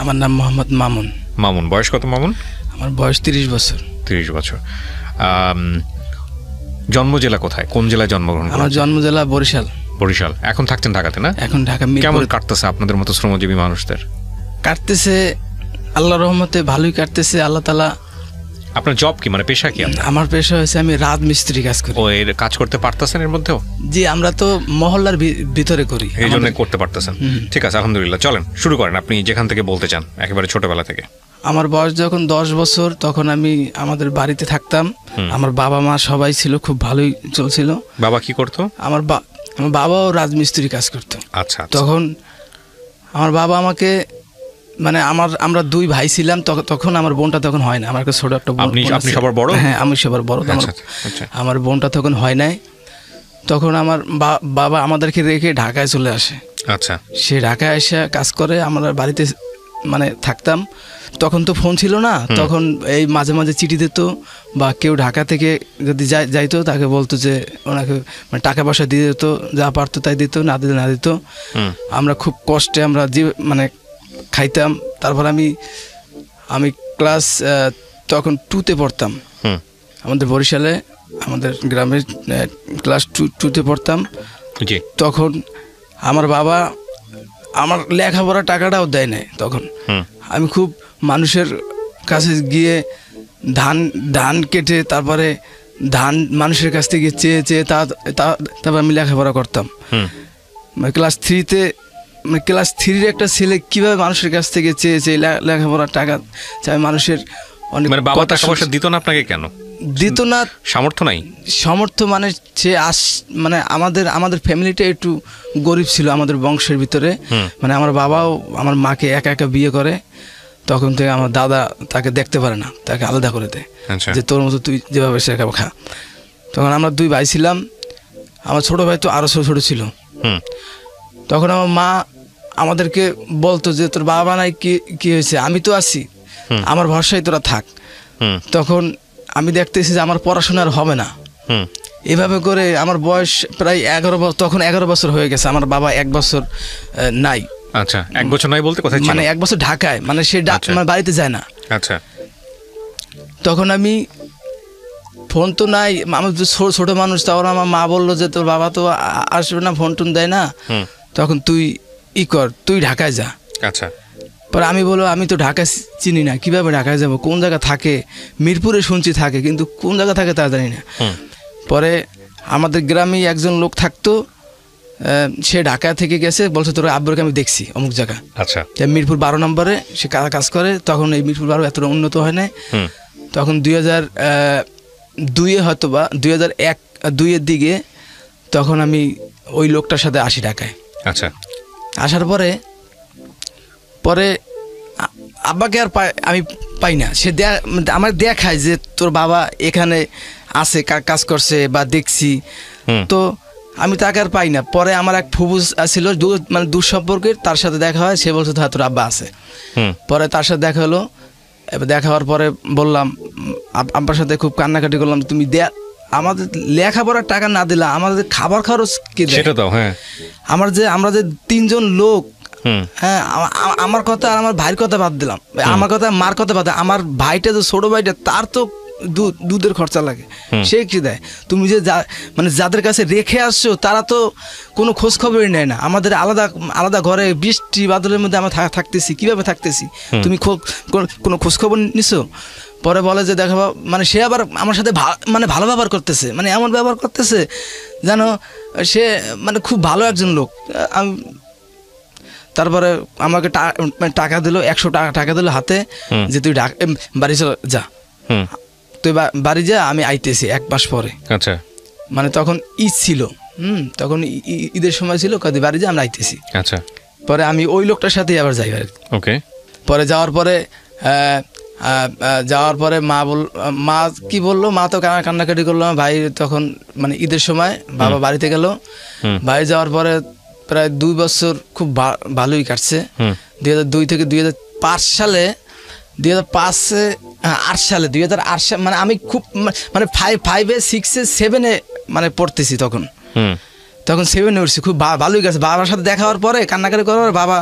আমার নাম মোহাম্মদ মামুন। মামুন, বয়স কত মামুন? আমার বয়স 30 বছর। 30 বছর। জন্ম জেলা কোথায়, কোন জেলায় জন্মগ্রহণ করেছেন? আমার জন্ম জেলা বরিশাল। বরিশাল। এখন থাকছেন ঢাকাতে না? এখন ঢাকা। কেমন কাটতেছে আপনাদের মতো শ্রমজীবী মানুষদের? কাটতেছে আল্লাহর রহমতে, ভালোই কাটতেছে। আল্লাহ তাআলা। আপনার জব কি, মানে পেশা কি? আমার পেশা হচ্ছে আমি রাজমিস্ত্রি কাজ করি। ও, এর কাজ করতে পারতেছেন এর মধ্যেও? জি, আমরা তো মহল্লার ভিতরে করি, এই জন্য করতে পারতেছেন। ঠিক আছে, আলহামদুলিল্লাহ। চলেন শুরু করেন, আপনি যেখান থেকে বলতে চান, একেবারে ছোটবেলা থেকে। আমার বয়স যখন 10 বছর, তখন আমি আমাদের বাড়িতে থাকতাম। আমার বাবা মা সবাই ছিল, খুব ভালোই চলছিল। বাবা কি করতো? আমার বাবাও রাজমিস্ত্রি কাজ করতো। আচ্ছা। তখন আমার বাবা আমাকে, মানে আমরা 2 ভাই ছিলাম তখন। আমার বোনটা তখন হয় না, আমার কাছে ছোট একটা বোন। আপনি সবার বড়? হ্যাঁ, আমি সবার বড়। আমার বোনটা তখন হয় নাই। তখন আমার বাবা আমাদেরকে রেখে ঢাকায় চলে আসে। আচ্ছা। সে ঢাকায় এসে কাজ করে, আমরা বাড়িতে মানে থাকতাম। তখন তো ফোন ছিল না, তখন এই মাঝে মাঝে চিঠি দিত, বা কেউ ঢাকা থেকে যদি যাইতো তাকে বলতো যে ওনাকে মানে টাকা পয়সা দিয়ে দিত, যা পারতো তাই দিত, না দিতে না দিত। আমরা খুব কষ্টে আমরা মানে খাইতাম। তারপর আমি ক্লাস তখন 2তে পড়তাম। আমাদের বরিশালে, আমাদের গ্রামের ক্লাস 2তে পড়তাম। তখন আমার বাবা আমার লেখাপড়ার টাকাটাও দেয় নাই তখন। আমি খুব মানুষের কাছে গিয়ে ধান কেটে, তারপরে মানুষের কাছ থেকে চেয়ে চেয়ে তারপর আমি লেখাপড়া করতাম। ক্লাস 3তে, মানে ক্লাস 3-র একটা ছেলে কিভাবে মানুষের কাছ থেকে চেয়ে চেয়ে লেখাপড়ার টাকা চাই, মানুষের অনেক। মানে বাবা টাকা পয়সা দিত না আপনাকে? কেন দিত না? সামর্থ্য নাই। সামর্থ্য মানে সে মানে আমাদের ফ্যামিলিটা একটু গরিব ছিল আমাদের বংশের ভিতরে। মানে আমার বাবাও আমার মাকে একা একা বিয়ে করে। তখন থেকে আমার দাদা তাকে দেখতে পারে না, তাকে আলাদা করে দেয়, যে তোর মতো তুই যেভাবে সে খা। তখন আমরা 2 ভাই ছিলাম। আমার ছোট ভাই তো আরো ছোট ছিল। তখন আমার মা আমাদেরকে বলতো যে তোর বাবা নাই, কি হয়েছে, আমি তো আছি, আমার ভরসায় তোরা থাক। তখন আমি দেখতেছি যে আমার পড়াশোনা আর হবে না। এভাবে করে আমার বয়স প্রায় 11 বছর, তখন 11 বছর হয়ে গেছে। আমার বাবা 1 বছর নাই। আচ্ছা, 1 বছর নাই বলতে কোথায় ছিল? মানে 1 বছর ঢাকায়, মানে সে মানে বাড়িতে যায় না। আচ্ছা। তখন আমি, ফোন তো নাই, আমার ছোট মানুষ। তখন আমার মা বললো যে তোর বাবা তো আসবে না, ফোন টোন দেয় না, তখন তুই কর, তুই ঢাকায় যা। আচ্ছা। পরে আমি বলবো আমি তো ঢাকা চিনি না, কিভাবে ঢাকায় যাব, কোন জায়গা থাকে, মিরপুরে শুনছি থাকে, কিন্তু কোন জায়গা থাকে তা জানি না। পরে আমাদের গ্রামেই একজন লোক থাকতো, সে ঢাকা থেকে গেছে, বলছে তোর আব্বুরকে আমি দেখছি অমুক জায়গা। আচ্ছা। মিরপুর 12 নম্বরে সে কাজ করে। তখন এই মিরপুর 12 এতটা উন্নত হয় নাই। তখন 2002-এ হয়তো বা 2001-2-এর দিকে তখন আমি ওই লোকটার সাথে আসি ঢাকায়। আচ্ছা। আসার পরে আব্বাকে আর আমি পাই না। সে আমার দেখায় যে তোর বাবা এখানে আছে, কাজ করছে বা দেখছি। তো আমি তাকে আর পাই না। পরে আমার এক ফুবু ছিল, মানে দূর সম্পর্কের, তার সাথে দেখা হয়। সে বলছে তোর আব্বা আছে। পরে তার সাথে দেখা হলো। এবার দেখা হওয়ার পরে বললাম, আব্বার সাথে খুব কান্নাকাটি করলাম, তুমি আমাদের লেখাপড়ার টাকা না দিলা, আমাদের খাবার খরচ কি দেয়? হ্যাঁ, আমরা যে 3 জন লোক, হ্যাঁ, আমার কথা আর আমার ভাইয়ের কথা বাদ দিলাম, আমার কথা মার কথা বাদ, আমার ভাইটা যে ছোট ভাইটা, তার তো দুধের খরচা লাগে, সে কি দেয়? তুমি যে মানে যাদের কাছে রেখে আসছো তারা তো কোনো খোঁজ খবরই নেয় না। আমাদের আলাদা আলাদা ঘরে বৃষ্টি বাদলের মধ্যে আমরা থাকতেছি, কিভাবে থাকতেছি, তুমি কোনো খোঁজ খবর নিছো? পরে বলে যে দেখো, মানে সে আবার আমার সাথে মানে ভালো ব্যবহার করতেছে, মানে এমন ব্যবহার করতেছে যেন সে মানে খুব ভালো একজন লোক। তারপরে আমাকে টাকা দিল, 100 টাকা দিল হাতে, যে তুই বাড়ি চল যা, তুই বাড়ি যা, আমি আইতেছি 1 মাস পরে। আচ্ছা। মানে তখন ঈদ ছিল, তখন ঈদের সময় ছিল, কদি বাড়ি যা, আমরা আইতেছি। আচ্ছা। পরে আমি ওই লোকটার সাথেই আবার যাই। ওকে। পরে যাওয়ার পরে মা কি বললো, মা তো কান্নাকাটি করলো। ভাই তখন মানে ঈদের সময় বাবা বাড়িতে গেল। বাড়ি যাওয়ার পরে প্রায় 2 বছর খুব ভালোই কাটছে। 2002 থেকে 2005 সালে, 2008 সালে মানে আমি খুব মানে 5-এ 6-এ 7-এ মানে পড়তেছি তখন। তখন 7-এ উঠছি, খুব ভালোই গেছে। বাবার সাথে দেখা হওয়ার পরে কান্নাকাটি করার পরে বাবা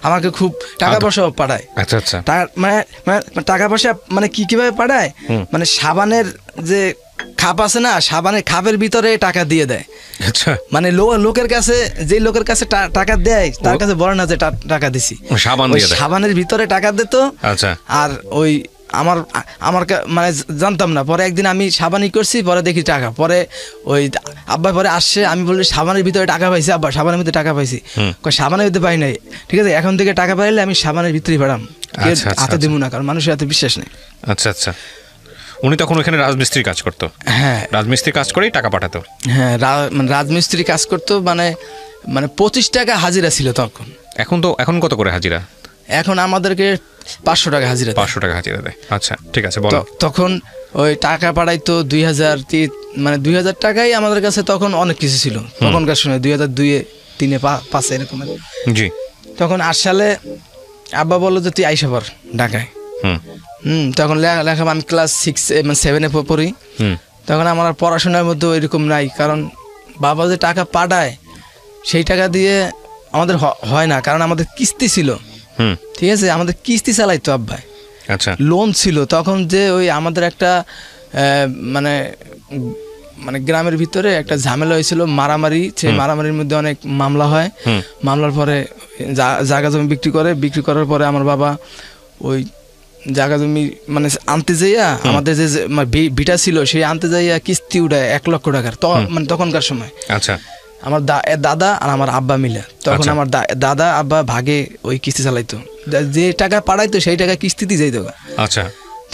আমাকে খুব টাকা পয়সা পাঠায়। আচ্ছা আচ্ছা। মানে টাকা পয়সা মানে কিভাবে পাঠায়, মানে সাবানের যে খাপ আছে না, সাবানের খাপের ভিতরে টাকা দিয়ে দেয়। আচ্ছা, মানে লোকের কাছে, যে লোকের কাছে টাকা দেয় তার কাছে বলে না যে টাকা দিছি, সাবানের ভিতরে টাকা দিত। আচ্ছা। আর ওই আমার মানে জানতাম না, পরে একদিন আমি সাবানই করছি, পরে দেখি টাকা, পরে ওই আব্বা পরে আসছে, আমি বলি সাবানের ভিতরে টাকা পাইছি আব্বা, সাবানের ভিতরে টাকা পাইছি। সাবানের ভিতরে পাই নাই, ঠিক আছে এখন থেকে টাকা পাইলে আমি সাবানের ভিতরেই পাঠাম, হাতে দিব না, কারণ মানুষের হাতে বিশ্বাস নেই। আচ্ছা আচ্ছা। উনি তখন ওখানে রাজমিস্ত্রি কাজ করতো? হ্যাঁ, রাজমিস্ত্রি কাজ করেই টাকা পাঠাতো। হ্যাঁ, রাজমিস্ত্রি কাজ করতো, মানে 25 টাকা হাজিরা ছিল তখন। এখন কত করে হাজিরা? এখন আমাদেরকে 500 টাকা হাজিরা। 500 টাকা হাজিরা দেয়। আচ্ছা, ঠিক আছে, বলো। তখন ওই টাকা পাঠাইতো 2000, মানে 2000 টাকাই আমাদের কাছে তখন অনেক কিছু ছিল তখনকার সময়, 2002, 3, 5 এরকম। জি। তখন 8 সালে আব্বা বললো যে তুই আইসা পর ঢাকায়। তখন লেখা আমি ক্লাস 6 মানে 7-এ পড়ি। তখন আমার পড়াশোনার মধ্যে ওইরকম নাই, কারণ বাবা যে টাকা পাঠায় সেই টাকা দিয়ে আমাদের হয় না, কারণ আমাদের কিস্তি ছিল। ঠিক আছে, আমাদের কিস্তি চালাইতো আব্বাই। আচ্ছা। লোন ছিল তখন, যে ওই আমাদের একটা মানে গ্রামের ভিতরে একটা ঝামেলা হয়েছিল, মারামারি। সেই মারামারির মধ্যে অনেক মামলা হয়। মামলার পরে জায়গা জমি বিক্রি করার পরে আমার বাবা ওই জায়গা জমি মানে আনতে যাইয়া, আমাদের যে ভিটা ছিল সেই আনতে যাইয়া কিস্তি উঠায় 1 লক্ষ টাকার, মানে তখনকার সময়। আচ্ছা। আমার দাদা আর আমার আব্বা মিলে তখন আমার দাদা আব্বা ভাগে ওই কিস্তি চালাইতো, যে টাকা পাঠাইতো সেই টাকা কিস্তিতে যাইতো। আচ্ছা।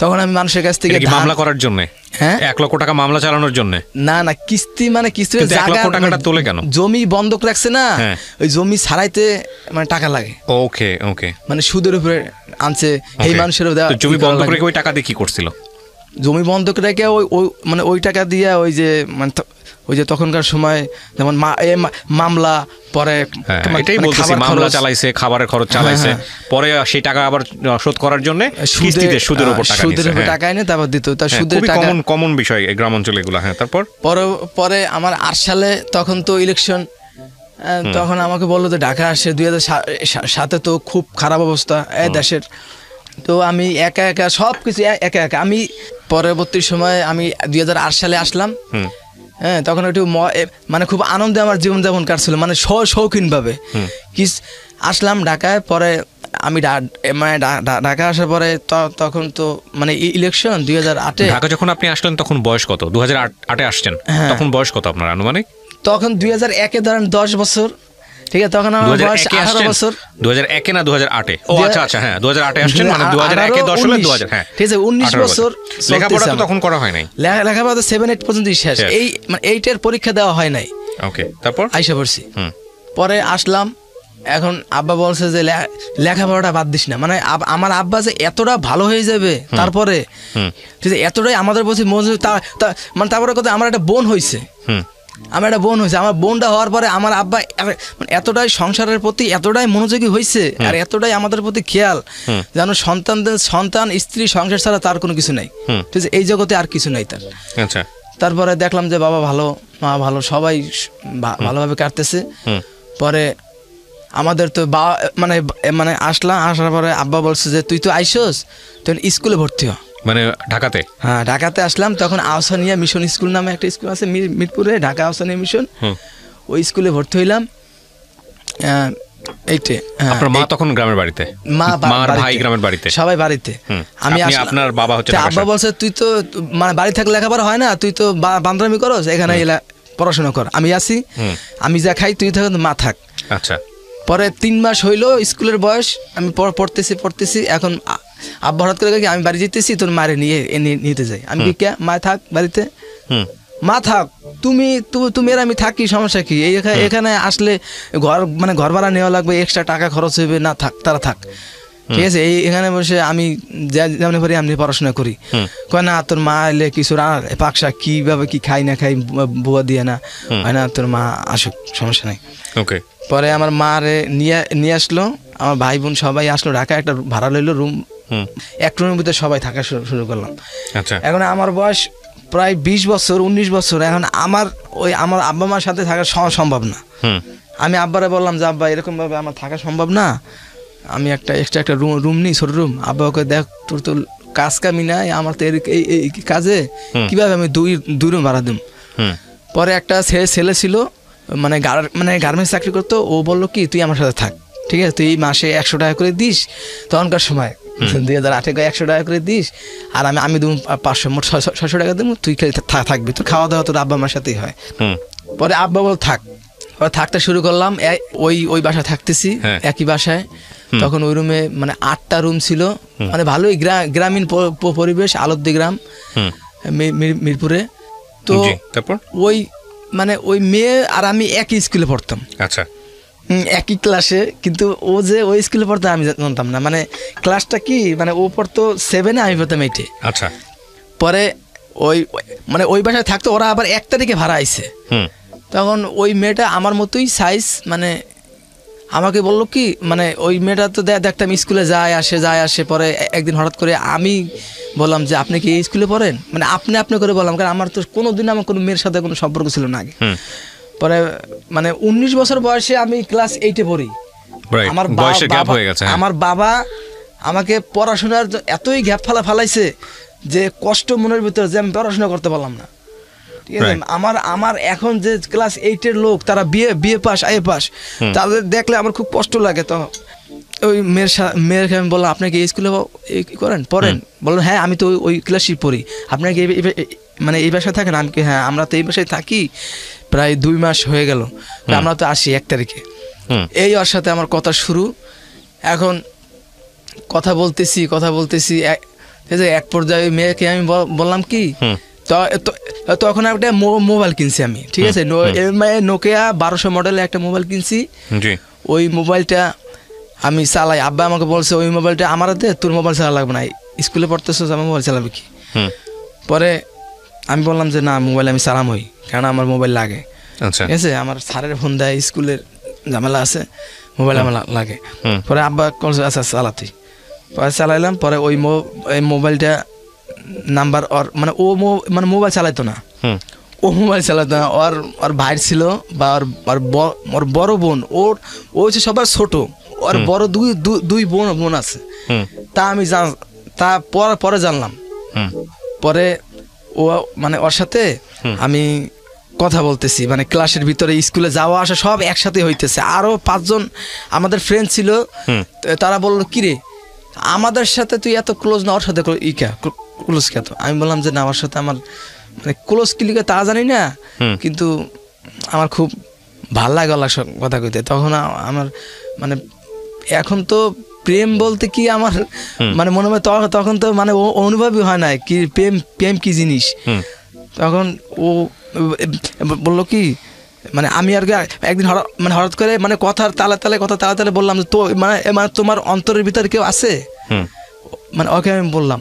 তখন আমি মানুষের কাছ থেকে মামলা করার জন্য, হ্যাঁ, 1 লক্ষ টাকা মামলা চালানোর জন্য না কিস্তি, মানে কিস্তি 1 লক্ষ টাকাটা তোলে কেন? জমি বন্ধক রাখছে না, ওই জমি ছাড়াইতে মানে টাকা লাগে। ওকে ওকে, মানে সুদের উপরে আনছে এই মানুষের। জমি বন্ধক রেখে ওই টাকা দিয়ে কি করছিল? জমি বন্ধক রেখে মানে ওই টাকা দিয়ে ওই যে তখনকার সময় যেমন মামলা, পরে এটাই বলতেছি, মামলা চালাইছে, খাবারের খরচ চালাইছে, পরে সেই টাকা আবার শোধ করার জন্য সুদের উপর টাকা এনে তারপর দিত। তার সুদের টাকা কমন বিষয় গ্রাম অঞ্চলে এগুলো। হ্যাঁ, তারপর পরে আমার 8 সালে তখন তো ইলেকশন, তখন আমাকে বললো যে ঢাকা আসে। 2007-এ তো খুব খারাপ অবস্থা দেশের। তো আমি একা সব কিছু একা আমি পরবর্তী সময় আমি 2008 সালে আসলাম। হ্যাঁ, তখন একটু মানে খুব আনন্দে আমার জীবনযাপন কাটছিল, মানে শৌখিন ভাবে আসলাম ঢাকায়। পরে আমি মানে ঢাকা আসার পরে তখন তো মানে ইলেকশন 2008-এ। ঢাকা যখন আপনি আসলেন তখন বয়স কত? 2008-এ আসছেন, তখন বয়স কত আপনার আনুমানিক? তখন 2001-এ ধরেন 10 বছর। ঠিক আছে, তখন আমার বয়স 18 বছর। 2001-এ না 2008-এ? ও আচ্ছা আচ্ছা, হ্যাঁ 2008-এ আসছেন, মানে 2001-এ 10 হলে 2000। হ্যাঁ, ঠিক আছে, 19 বছর। লেখাপড়া তো তখন করা হয় নাই? লেখাপড়া তো 7-8 পর্যন্ত শেষ। এই মানে 8-এর পরীক্ষা দেওয়া হয় নাই। ওকে, তারপর আইসা পড়ছি। পরে আসলাম। এখন আব্বা বলছে যে লেখাপড়াটা বাদ দিস না, মানে আমার আব্বা যে এতটা ভালো হয়ে যাবে তারপরে, ঠিক আছে, এতটাই আমাদের প্রতি মানে তারপরে কথা আমার একটা বোন হয়েছে। আমার বোনটা হওয়ার পরে আমার আব্বা এতটাই সংসারের প্রতি এতটাই মনোযোগী হয়েছে, আর এতটাই আমাদের প্রতি খেয়াল, যেন সন্তান স্ত্রী সংসার ছাড়া তার কোনো কিছু নাই। ঠিক আছে, এই জগতে আর কিছু নাই তার। আচ্ছা। তারপরে দেখলাম যে বাবা ভালো, মা ভালো, সবাই ভালোভাবে কাটতেছে। পরে আমাদের তো মানে আসার পরে আব্বা বলছে যে তুই তো আইসোস, তুই স্কুলে ভর্তি হ। মানে ঢাকাতে? হ্যাঁ, ঢাকাতে আসলাম। তখন আহসানিয়া মিশন স্কুল নামে একটা স্কুল আছে মিরপুরে, ঢাকা আহসানিয়া মিশন। ওই স্কুলে ভর্তি হইলাম। আপনার মা তখন গ্রামের বাড়িতে? ভাই গ্রামের বাড়িতে, সবাই বাড়িতে। আমি আপনার বাবা হচ্ছে আব্বা বলছে তুই তো মানে বাড়ি থাকলে লেখাপড়া হয় না, তুই তো বান্দরামি করস, এখানে পড়াশোনা কর। আমি আসি, আমি যা খাই তুই থাক, মা থাক। আচ্ছা। পরে 3 মাস হইলো স্কুলের বয়স, আমি পড়তেছি। এখন আব্বা হঠাৎ করে আমি বাড়ি যেতেছি, তোর মারে নিতে যাই। আমি কে মা থাক বাড়িতে, মা থাক, তুমি আর আমি থাকি, সমস্যা কি? এখানে আসলে ঘর ভাড়া নেওয়া লাগবে, এক্সট্রা টাকা খরচ হবে না, থাক তারা থাক। ঠিক আছে, এখানে বসে আমি যেমনি পারি আমি পড়াশোনা করি। কয় না, তোর মা এলে কিছু পাকশাক কিভাবে কি খাই না খাই বুয়া দিয়ে না হয় না, তোর মা আসুক, সমস্যা নাই। ওকে। পরে আমার মারে নিয়ে আসলো, আমার ভাই বোন সবাই আসলো ঢাকা। একটা ভাড়া লইলো রুম, এক রুমের ভিতরে সবাই থাকা শুরু করলাম। আচ্ছা। এখন আমার বয়স প্রায় 20 বছর 19 বছর। এখন আমার আব্বা মার সাথে থাকা সম্ভব না। আমি আব্বারে বললাম যে আব্বা এরকম ভাবে আমার থাকা সম্ভব না, আমি একটা এক্সট্রা একটা রুম নিই, ছোট রুম। আব্বা ওকে দেখ তোর তো কাজ কামি নাই, আমার তো এই কাজে কিভাবে আমি দুই রুম ভাড়া দিম। পরে একটা ছেলে ছিল মানে গার্মেন্টস চাকরি করতো, ও বললো কি তুই আমার সাথে থাক, ঠিক আছে, তুই মাসে 100 টাকা করে দিস, তখনকার সময় 2008 100 টাকা করে দিস, আর আমি দেবো 500, মোট 600 টাকা দেবো, তুই থাকবি, তোর খাওয়া দাওয়া তোর আব্বা আমার সাথেই হয়। পরে আব্বা বল থাক, থাকতে শুরু করলাম, ওই বাসায় থাকতেছি, একই বাসায়। তখন ওই রুমে মানে 8টা রুম ছিল, মানে ভালোই গ্রামীণ পরিবেশ, আলবদি গ্রাম, মিরপুরে। তো ওই মানে ওই মেয়ে আর আমি একই স্কুলে পড়তাম, আচ্ছা, একই ক্লাসে, কিন্তু ও যে ওই স্কুলে পড়তো আমি জানতাম না, মানে ক্লাসটা কি, মানে ও পড়তো 7-এ, আমি পড়তাম 8-এ। আচ্ছা, পরে ওই বাসায় থাকতো, ওরা আবার 1 তারিখে ভাড়া আইছে। তখন ওই মেয়েটা আমার মতোই সাইজ, মানে আমাকে বললো কি, মানে ওই মেয়েটা তো দেখতাম স্কুলে যায় আসে। পরে একদিন হঠাৎ করে আমি বললাম যে আপনি কি এই স্কুলে পড়েন, মানে আপনি করে বললাম, কারণ আমার তো কোনোদিন আমার কোনো মেয়ের সাথে কোনো সম্পর্ক ছিল না আগে। পরে মানে 19 বছর বয়সে আমি ক্লাস 8-এ পড়ি। আমার বাবা আমাকে পড়াশোনার এতই গ্যাপ ফালাইছে যে কষ্ট মনের ভিতরে, যে আমি পড়াশোনা করতে পারলাম না, ঠিক আছে। আমার এখন যে ক্লাস 8-এর লোক, তারা বিএ পাস, আইএ পাস, তাদের দেখলে আমার খুব কষ্ট লাগে। তো ওই মেয়ের আমি বললাম আপনি কি এই স্কুলে পড়েন? বললেন হ্যাঁ, আমি তো ওই ক্লাসই পড়ি। আপনার কি মানে এই বাসায় থাকেন? আমি কি হ্যাঁ, আমরা তো এই বাসায় থাকি প্রায় 2 মাস হয়ে গেল, আমরা তো আসি 1 তারিখে। এই ওর সাথে আমার কথা শুরু। এখন কথা বলতেছি এক পর্যায়ে মেয়েকে আমি বললাম কি, তখন একটা মোবাইল কিনছি আমি, ঠিক আছে, নোকিয়া 1200 মডেলের একটা মোবাইল কিনছি। ওই মোবাইলটা আমি চালাই। আব্বা আমাকে বলছে ওই মোবাইলটা আমার হাতে, তোর মোবাইল চালা লাগবে না, স্কুলে পড়তেছিস, আমার মোবাইল চালাবে কি? পরে আমি বললাম যে না, মোবাইল আমি চালামই, কারণ আমার মোবাইল লাগে, ঠিক আছে, আমার স্যারের ফোন দেয়, স্কুলের ঝামেলা আছে, মোবাইল আমার লাগে। পরে আব্বা বলছে আচ্ছা চালাতে, পরে চালাইলাম। পরে ওই মোবাইলটা নাম্বার ওর, মানে ও মানে মোবাইল চালাইতো না, ওর ভাই ছিল, বা ওর বড় বোন, ও হচ্ছে সবার ছোট, ওর বড় দুই বোন আছে। তা আমি পরে জানলাম। পরে ও মানে ওর সাথে আমি কথা বলতেছি, মানে ক্লাসের ভিতরে, স্কুলে যাওয়া আসা সব একসাথে হইতেছে। আরো 5 জন আমাদের ফ্রেন্ড ছিল, তারা বললো কিরে আমাদের সাথে তুই এত ক্লোজ না, ওর সাথে ক্লোজ কে? আমি বললাম যে না, আমার সাথে আমার মানে ক্লোজ কিলিকে তা জানি না, কিন্তু আমার খুব ভাল লাগে ওর কথা কইতে। তখন আমার মানে এখন তো প্রেম বলতে কি আমার মানে মনে হয়, তখন তো মানে অনুভবই হয় না কি প্রেম কি জিনিস। তখন ও বললো কি, মানে আমি আর একদিন হঠাৎ করে মানে কথার তালে বললাম তো মানে তোমার অন্তরের ভিতরে কেউ আছে? মানে ওকে আমি বললাম,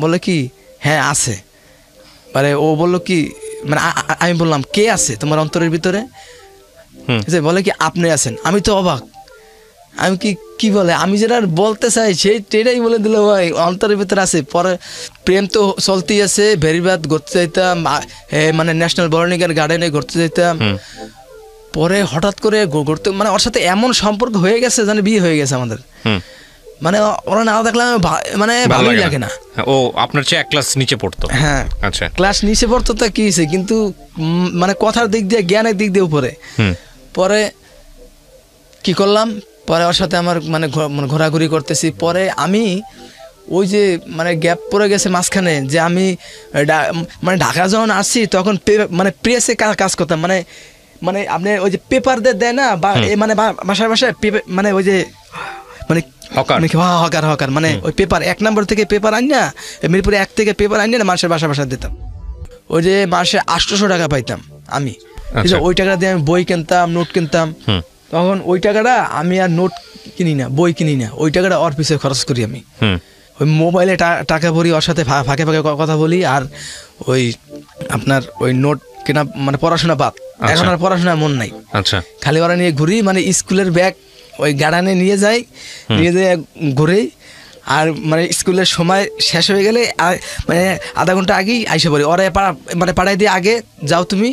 বলে কি হ্যাঁ আছে। মানে ও বললো কি, মানে আমি বললাম কে আছে তোমার অন্তরের ভিতরে? বলে কি আপনি আছেন। আমি তো অবাক, আমি কি বলে, আমি যেটা বলতে চাই সেটাই বলে দিল, ভাই অন্তরের ভিতরে আছে। পরে প্রেম তো চলতেই আছে, ভেরিবাদ ঘুরতে যাইতাম, মানে ন্যাশনাল বোটানিক্যাল গার্ডেনে ঘুরতে যাইতাম। পরে হঠাৎ করে ঘুরতে, মানে ওর সাথে এমন সম্পর্ক হয়ে গেছে, জানে বিয়ে হয়ে গেছে আমাদের। মানে ওরা না দেখলে মানে ভালোই লাগে না। ও আপনার চেয়ে 1 ক্লাস নিচে পড়তো? হ্যাঁ, আচ্ছা, ক্লাস নিচে পড়তো, তা কি হয়েছে, কিন্তু মানে কথার দিক দিয়ে, জ্ঞানের দিক দিয়ে উপরে। পরে কি করলাম, পরে ওর সাথে আমার মানে ঘোরাঘুরি করতেছি। পরে আমি ওই যে মানে গ্যাপ পড়ে গেছে মাঝখানে, যে আমি মানে ঢাকা যখন আসছি তখন মানে প্রেসে কাজ করতাম, মানে আপনি ওই যে পেপার দেয় না, বা মানে বাসায় মানে ওই যে মানে হকার মানে ওই পেপার 1 নম্বর থেকে পেপার আনি না, মিরপুরে 1 থেকে পেপার আনি না, মানুষের বাসায় দিতাম। ওই যে মাসে 800 টাকা পাইতাম আমি, ওই টাকা দিয়ে আমি বই কিনতাম, নোট কিনতাম। তখন ওই টাকাটা আমি আর নোট কিনি না, বই কিনি না, ওই টাকাটা ওর পিছিয়ে খরচ করি আমি। ওই মোবাইলে টাকা ভরি, ওর সাথে ফাঁকে কথা বলি, আর ওই আপনার ওই নোট কেনা, মানে পড়াশোনা বাদ। এখন আর পড়াশোনার মন নাই, খালি ওরা নিয়ে ঘুরি, মানে স্কুলের ব্যাগ ওই গার্ডেনে নিয়ে যাই, ঘুরে। আর মানে স্কুলের সময় শেষ হয়ে গেলে মানে আধা ঘন্টা আগেই আইসে পড়ি, ওরা মানে পাড়ায় দিয়ে আগে যাও তুমি,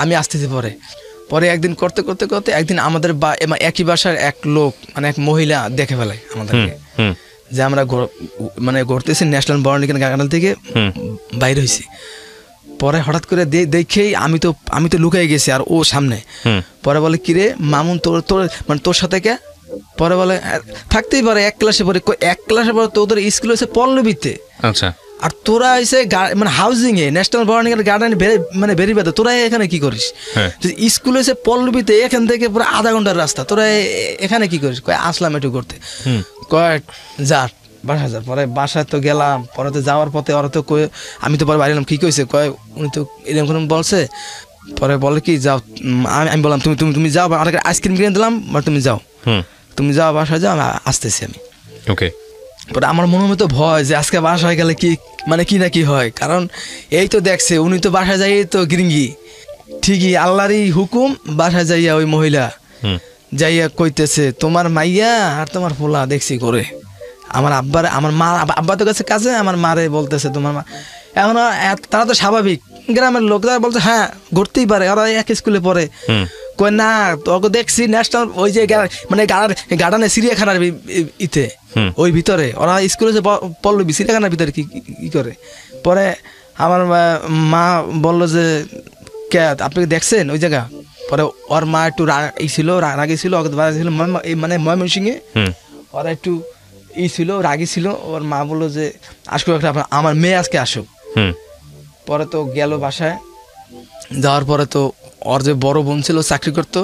আমি আসতেছি। পরে একদিন করতে করতে করতে একদিন আমাদের একই বাসার এক লোক মানে এক মহিলা দেখে ফেলে আমাদেরকে যে আমরা মানে ঘুরতেছি ন্যাশনাল বর্ণিকেন গার্ডেন থেকে বাইরে হয়েছি। পরে হঠাৎ করে দেখেই আমি তো লুকাই গেছি আর ও সামনে। পরে বলে কিরে মামুন তোর মানে তোর সাথে কে? পরে বলে থাকতেই পারে এক ক্লাসে পরে তোদের স্কুল হয়েছে পল্লবীতে। আচ্ছা। আর তোরা এসে মানে হাউজিং এ ন্যাশনাল বর্ণিকের গার্ডেন মানে বেরিয়ে তোরা এখানে কি করিস? স্কুল হয়েছে পল্লবীতে, এখান থেকে পুরো আধা ঘন্টার রাস্তা, তোরা এখানে কি করিস? আসলাম একটু করতে। যা বাসা যা। পরে বাসায় তো গেলাম। পরে তো যাওয়ার পথে ওরা তো আমি তো পরে বাড়িলাম কি কইছে উনি তো এরকম বলছে। পরে বলে কি যাও, আমি বললাম তুমি যাও, আইসক্রিম কিনে দিলাম, তুমি যাও বাসায় যাও, আসতেছি আমি। ওকে। পরে আমার মনের মতো ভয় যে আজকে বাসায় গেলে কি মানে কি না কি হয়, কারণ এই তো দেখছে উনি তো বাসায় যাই তো গিরিঙ্গি ঠিকই আল্লাহরই হুকুম। বাসায় যাইয়া ওই মহিলা যাইয়া কইতেছে তোমার মাইয়া আর তোমার পোলা দেখছি করে। আমার মা আব্বা তো গেছে কাজে, আমার মারে বলতেছে তোমার মা। এখন তারা তো স্বাভাবিক গ্রামের লোক, তারা বলছে হ্যাঁ ঘুরতেই পারে, ওরা এক স্কুলে পড়ে। কই না তোকে দেখছি ন্যাশনাল ওই যে মানে গার্ডেনে চিড়িয়াখানার ইতে ওই ভিতরে, ওরা স্কুলে যে পল্লবী চিড়িয়াখানার ভিতরে কি করে। পরে আমার মা বললো যে কে আপনি দেখছেন ওই জায়গা? পরে ওর মা একটু রাগি ছিল মানে ময়মনসিংহে, ওরা একটু ছিল রাগি ছিল। ওর মা বললো যে আসুক আমার মেয়ে আজকে আসুক। পরে তো গেল বাসায়। যাওয়ার পরে তো ওর যে বড় বোন ছিল চাকরি করতো,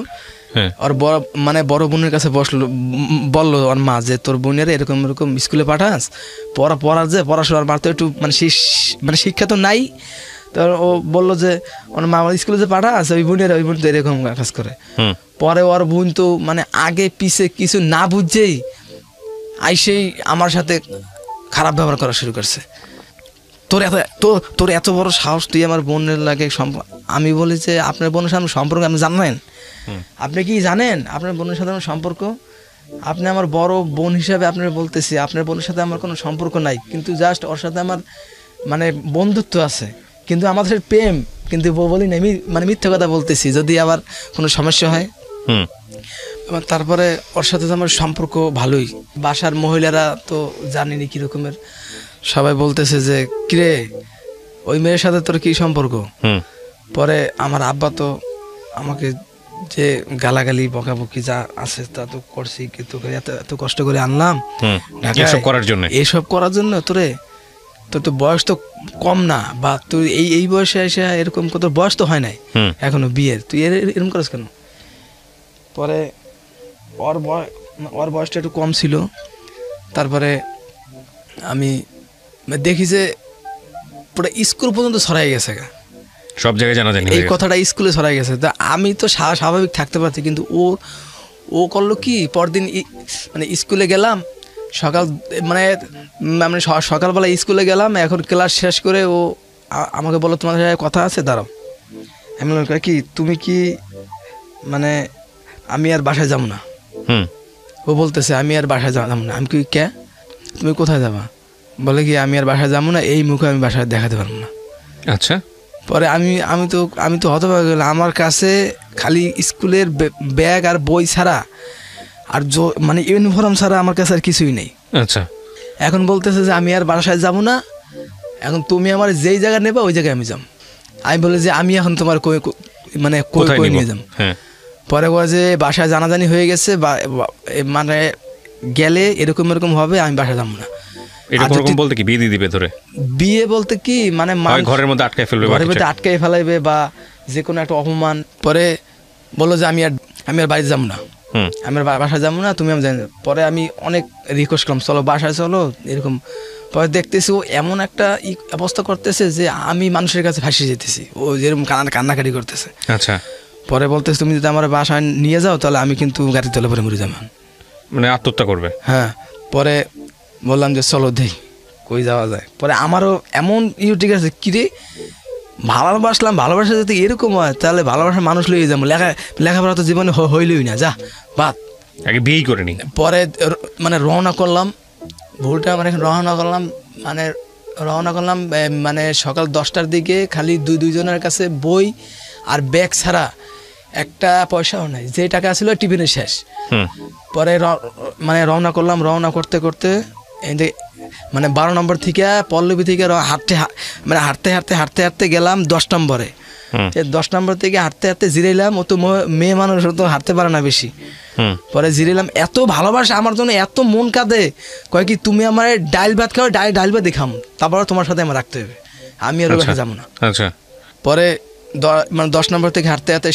ওর বড় বোনের কাছে বললো ওর মা যে তোর বোনের এরকম এরকম স্কুলে পাঠাস, পড়াশোনার মার তো একটু মানে শিক্ষা তো নাই। তো ও বললো যে ওর মা স্কুলে যে পাঠাস ওই বোন তো এরকম কাজ করে। পরে ওর বোন তো মানে আগে পিছে কিছু না বুঝছেই আইসেই আমার সাথে খারাপ ব্যবহার করা শুরু করছে। তোর এত বড় সাহস, তুই আমার বোনের লাগে আমি বলি যে আপনার বোনের সাথে সম্পর্ক আপনি জানেন? আপনি কি জানেন আপনার বোনের সাথে আমার সম্পর্ক? আপনি আমার বড় বোন হিসাবে আপনার বলতেছি, আপনার বোনের সাথে আমার কোনো সম্পর্ক নাই, কিন্তু জাস্ট ওর সাথে আমার মানে বন্ধুত্ব আছে, কিন্তু আমাদের প্রেম কিন্তু বলি না, মানে মিথ্যা কথা বলতেছি যদি আবার কোনো সমস্যা হয়। তারপরে ওর সাথে তো আমার সম্পর্ক ভালোই। বাসার মহিলারা তো জানেনি কি রকমের, সবাই বলতেছে যে কিরে ওই মেয়ের সাথে তোর কি সম্পর্ক? পরে আমার আব্বা তো আমাকে যে গালাগালি বকাবকি যা আছে তা তো করছি, কিন্তু এত কষ্ট করে আনলাম এইসব করার জন্য তোর তো বয়স তো কম না, বা তুই এই বয়সে এসে এরকম কত বয়স তো হয় নাই এখনো বিয়ের, তুই এরকম করিস কেন? পরে ওর বয়সটা একটু কম ছিল। তারপরে আমি দেখি যে পুরো স্কুল পর্যন্ত ছড়াই গেছে, সব জায়গায় জানা জানি এই কথাটা স্কুলে ছড়াই গেছে। তা আমি তো স্বাভাবিক থাকতে পারছি, কিন্তু ও করলো কি পরদিন মানে স্কুলে গেলাম সকালবেলা স্কুলে গেলাম, এখন ক্লাস শেষ করে ও আমাকে বললো তোমার সাথে কথা আছে দাঁড়াও। আমি বললাম কি তুমি কি মানে আমি আর বাসায় যাবো না। ও বলতেছে আমি আর বাসায় যাবো না। আমি কি কে তুমি কোথায় যাবা? বলে কি আমি আর বাসায় যাবো না, এই মুখে আমি বাসায় দেখাতে পারবো না। আচ্ছা। পরে আমি তো হতবাক গেলাম, আমার কাছে খালি স্কুলের ব্যাগ আর বই ছাড়া আর মানে ইউনিফর্ম ছাড়া আমার কাছে আর কিছুই নেই। আচ্ছা। এখন বলতেছে যে আমি আর বাসায় যাবো না, এখন তুমি আমার যেই জায়গা নেবা ওই জায়গায় আমি যাম। আমি বলে যে আমি এখন তোমার মানে কই নিয়ে যাম। পরে বলে যে বাসায় জানাজানি হয়ে গেছে, মানে গেলে এরকম হবে, আমি বাসায় যাবো না। বলতে কি বিয়ে দিয়ে দিবে ধরে? বিয়ে বলতে কি মানে ঘরের মধ্যে আটকায় ফেলাইবে বা যে কোনো একটা অপমান। পরে বললো যে আমি আর বাড়িতে যাবো না, আমি বাসায় যাবো না, তুমি আমি জানি। পরে আমি অনেক রিকোয়েস্ট করলাম চলো বাসায় চলো এরকম। পরে দেখতেছি ও এমন একটা অবস্থা করতেছে যে আমি মানুষের কাছে ফাঁসি যেতেছি, ও যেরকম কান্নাকাটি করতেছে। আচ্ছা। পরে বলতেছে তুমি যদি আমার বাসায় নিয়ে যাও তাহলে আমি কিন্তু গাড়ি তলে পরে মরে যাবো, মানে আত্মহত্যা করবে। হ্যাঁ। পরে বললাম যে চলো দেই কই যাওয়া যায়। পরে আমারও এমন ঠিক আছে কিরে ভালোবাসা যদি এরকম হয় তাহলে ভালোবাসার মানুষ লইয়ে যাবো, লেখাপড়া তো জীবনে হইলই না, যা বাদ আগে বিয়েই করে নি। পরে মানে রওনা করলাম মানে সকাল 10টার দিকে, খালি দুইজনের কাছে বই আর ব্যাগ ছাড়া একটা পয়সাও নাই, যে টাকা ছিল টিফিনে শেষ। পরে মানে রওনা করলাম, রওনা করতে করতে মানে 12 নম্বর থেকে পল্লবী থেকে হাঁটতে মানে হাঁটতে হাঁটতে হাঁটতে হাঁটতে গেলাম 10 নম্বরে। 10 নম্বর থেকে হাঁটতে হাঁটতে জিরাইলাম, ও তো মেয়ে মানুষ তো হাঁটতে পারে না বেশি। পরে জিরাইলাম, এত ভালোবাসা আমার জন্য, এত মন কাঁদে, কয় কি তুমি আমার ডাইল ভাত খাও, ডাইল ভাত দেখাম, তারপর তোমার সাথে আমার রাখতে হবে, আমি আর ওখানে যাবো না। পরে মানে 10 নম্বর থেকে হাঁটতে হাঁটতে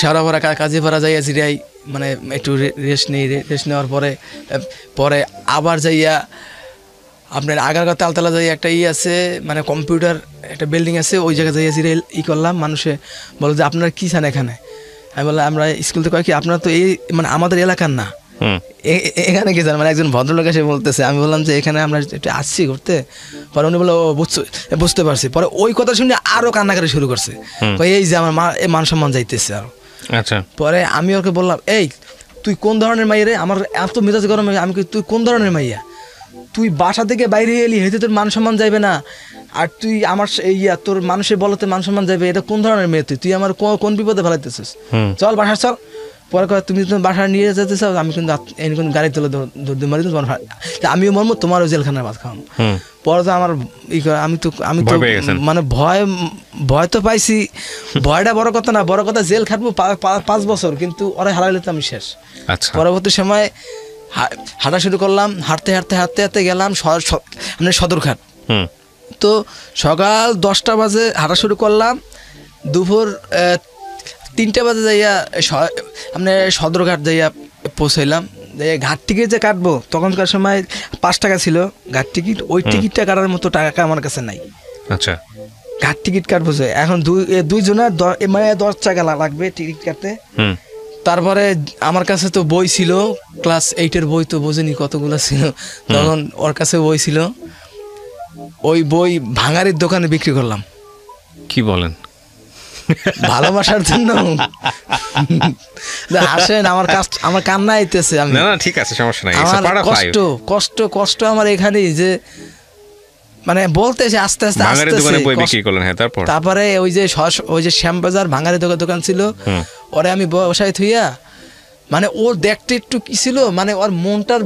সারাপাড়া কাজীপাড়া যাইয়া জিরাই, মানে একটু রেস্ট নিই, রেস্ট নেওয়ার পরে পরে আবার যাইয়া আপনার আগারগাঁও তালতলা যাই একটা আছে, মানে কম্পিউটার একটা বিল্ডিং আছে, ওই জায়গায় যাইয়া জিরাই করলাম। মানুষে বলো যে আপনারা কী চান এখানে? আমি বললাম আমরা স্কুল থেকে, কি আপনারা তো এই মানে আমাদের এলাকার না, এখানে কি জান? মানে একজন ভদ্রলোক এসে বলতেছে। আমি বললাম যে এখানে আমরা একটু আসছি ঘুরতে। পরে উনি বললো বুঝতে পারছি। পরে ওই কথা শুনে আরো কান্নাকাটি শুরু করছে, এই যে আমার মান সম্মান যাইতেছে আরো। আচ্ছা, পরে আমি ওকে বললাম, এই তুই কোন ধরনের মাইয়া রে? আমার এত মেজাজ গরম। আমি তুই কোন ধরনের মাইয়া? তুই বাসা থেকে বাইরে এলি, হেঁটে তোর মান সম্মান যাইবে না, আর তুই আমার তোর মানুষের বলতে মান সম্মান যাইবে, এটা কোন ধরনের মেয়ে? তুই আমার কোন বিপদে ফেলাইতেছিস? চল বাসা চল। পরে তুমি বাসা নিয়ে যেতে চাও, আমি কিন্তু গাড়ি তুলে মারি তোমার, আমিও মরবো, তোমারও জেলখানার ভাত খাওয়ানো। পরে তো আমার আমি তো মানে ভয় তো পাইছি। ভয়টা বড় কথা না, বড় কথা জেল খাটবো 5 বছর, কিন্তু ওরা হারাইলে তো আমি শেষ। পরবর্তী সময় হাঁটা শুরু করলাম, হাঁটতে হাঁটতে হাঁটতে হাঁটতে গেলাম মানে সদরঘাট। তো সকাল 10টা বাজে হাঁটা শুরু করলাম, দুপুর 3টা বাজে যাইয়া আপনার সদরঘাট যাইয়া পৌঁছাইলাম। ঘাট টিকিট যে কাটবো, তখনকার সময় 5 টাকা ছিল ঘাট টিকিট, ওই টিকিটটা কাটার মতো টাকা আমার কাছে নাই। আচ্ছা, ঘাট টিকিট কাটবো যে এখন দুইজনের মানে 10 টাকা লাগবে টিকিট কাটতে। তারপরে আমার কাছে তো বই ছিল, ক্লাস 8-এর বই, তো বোঝেনি কতগুলো ছিল তখন। ওর কাছে বই ছিল, ওই বই ভাঙারির দোকানে বিক্রি করলাম। কি বলেন? ভালোবাসার জন্য? আসেন, আমার কান্না আইতেছে। আমি না ঠিক আছে, সমস্যা নাই। আমার কষ্ট আমার এখানেই, যে মানে বলতেছে আস্তে আস্তে ভাঙারির দোকানে বই বিক্রি করলেন। হ্যাঁ, তারপরে ওই যে শ্যামবাজার ভাঙারির দোকান ছিল, ওরে আমি বসাই থইয়া, মানে ওর দেখতে একটু কি ছিল, মানে ওর মনটার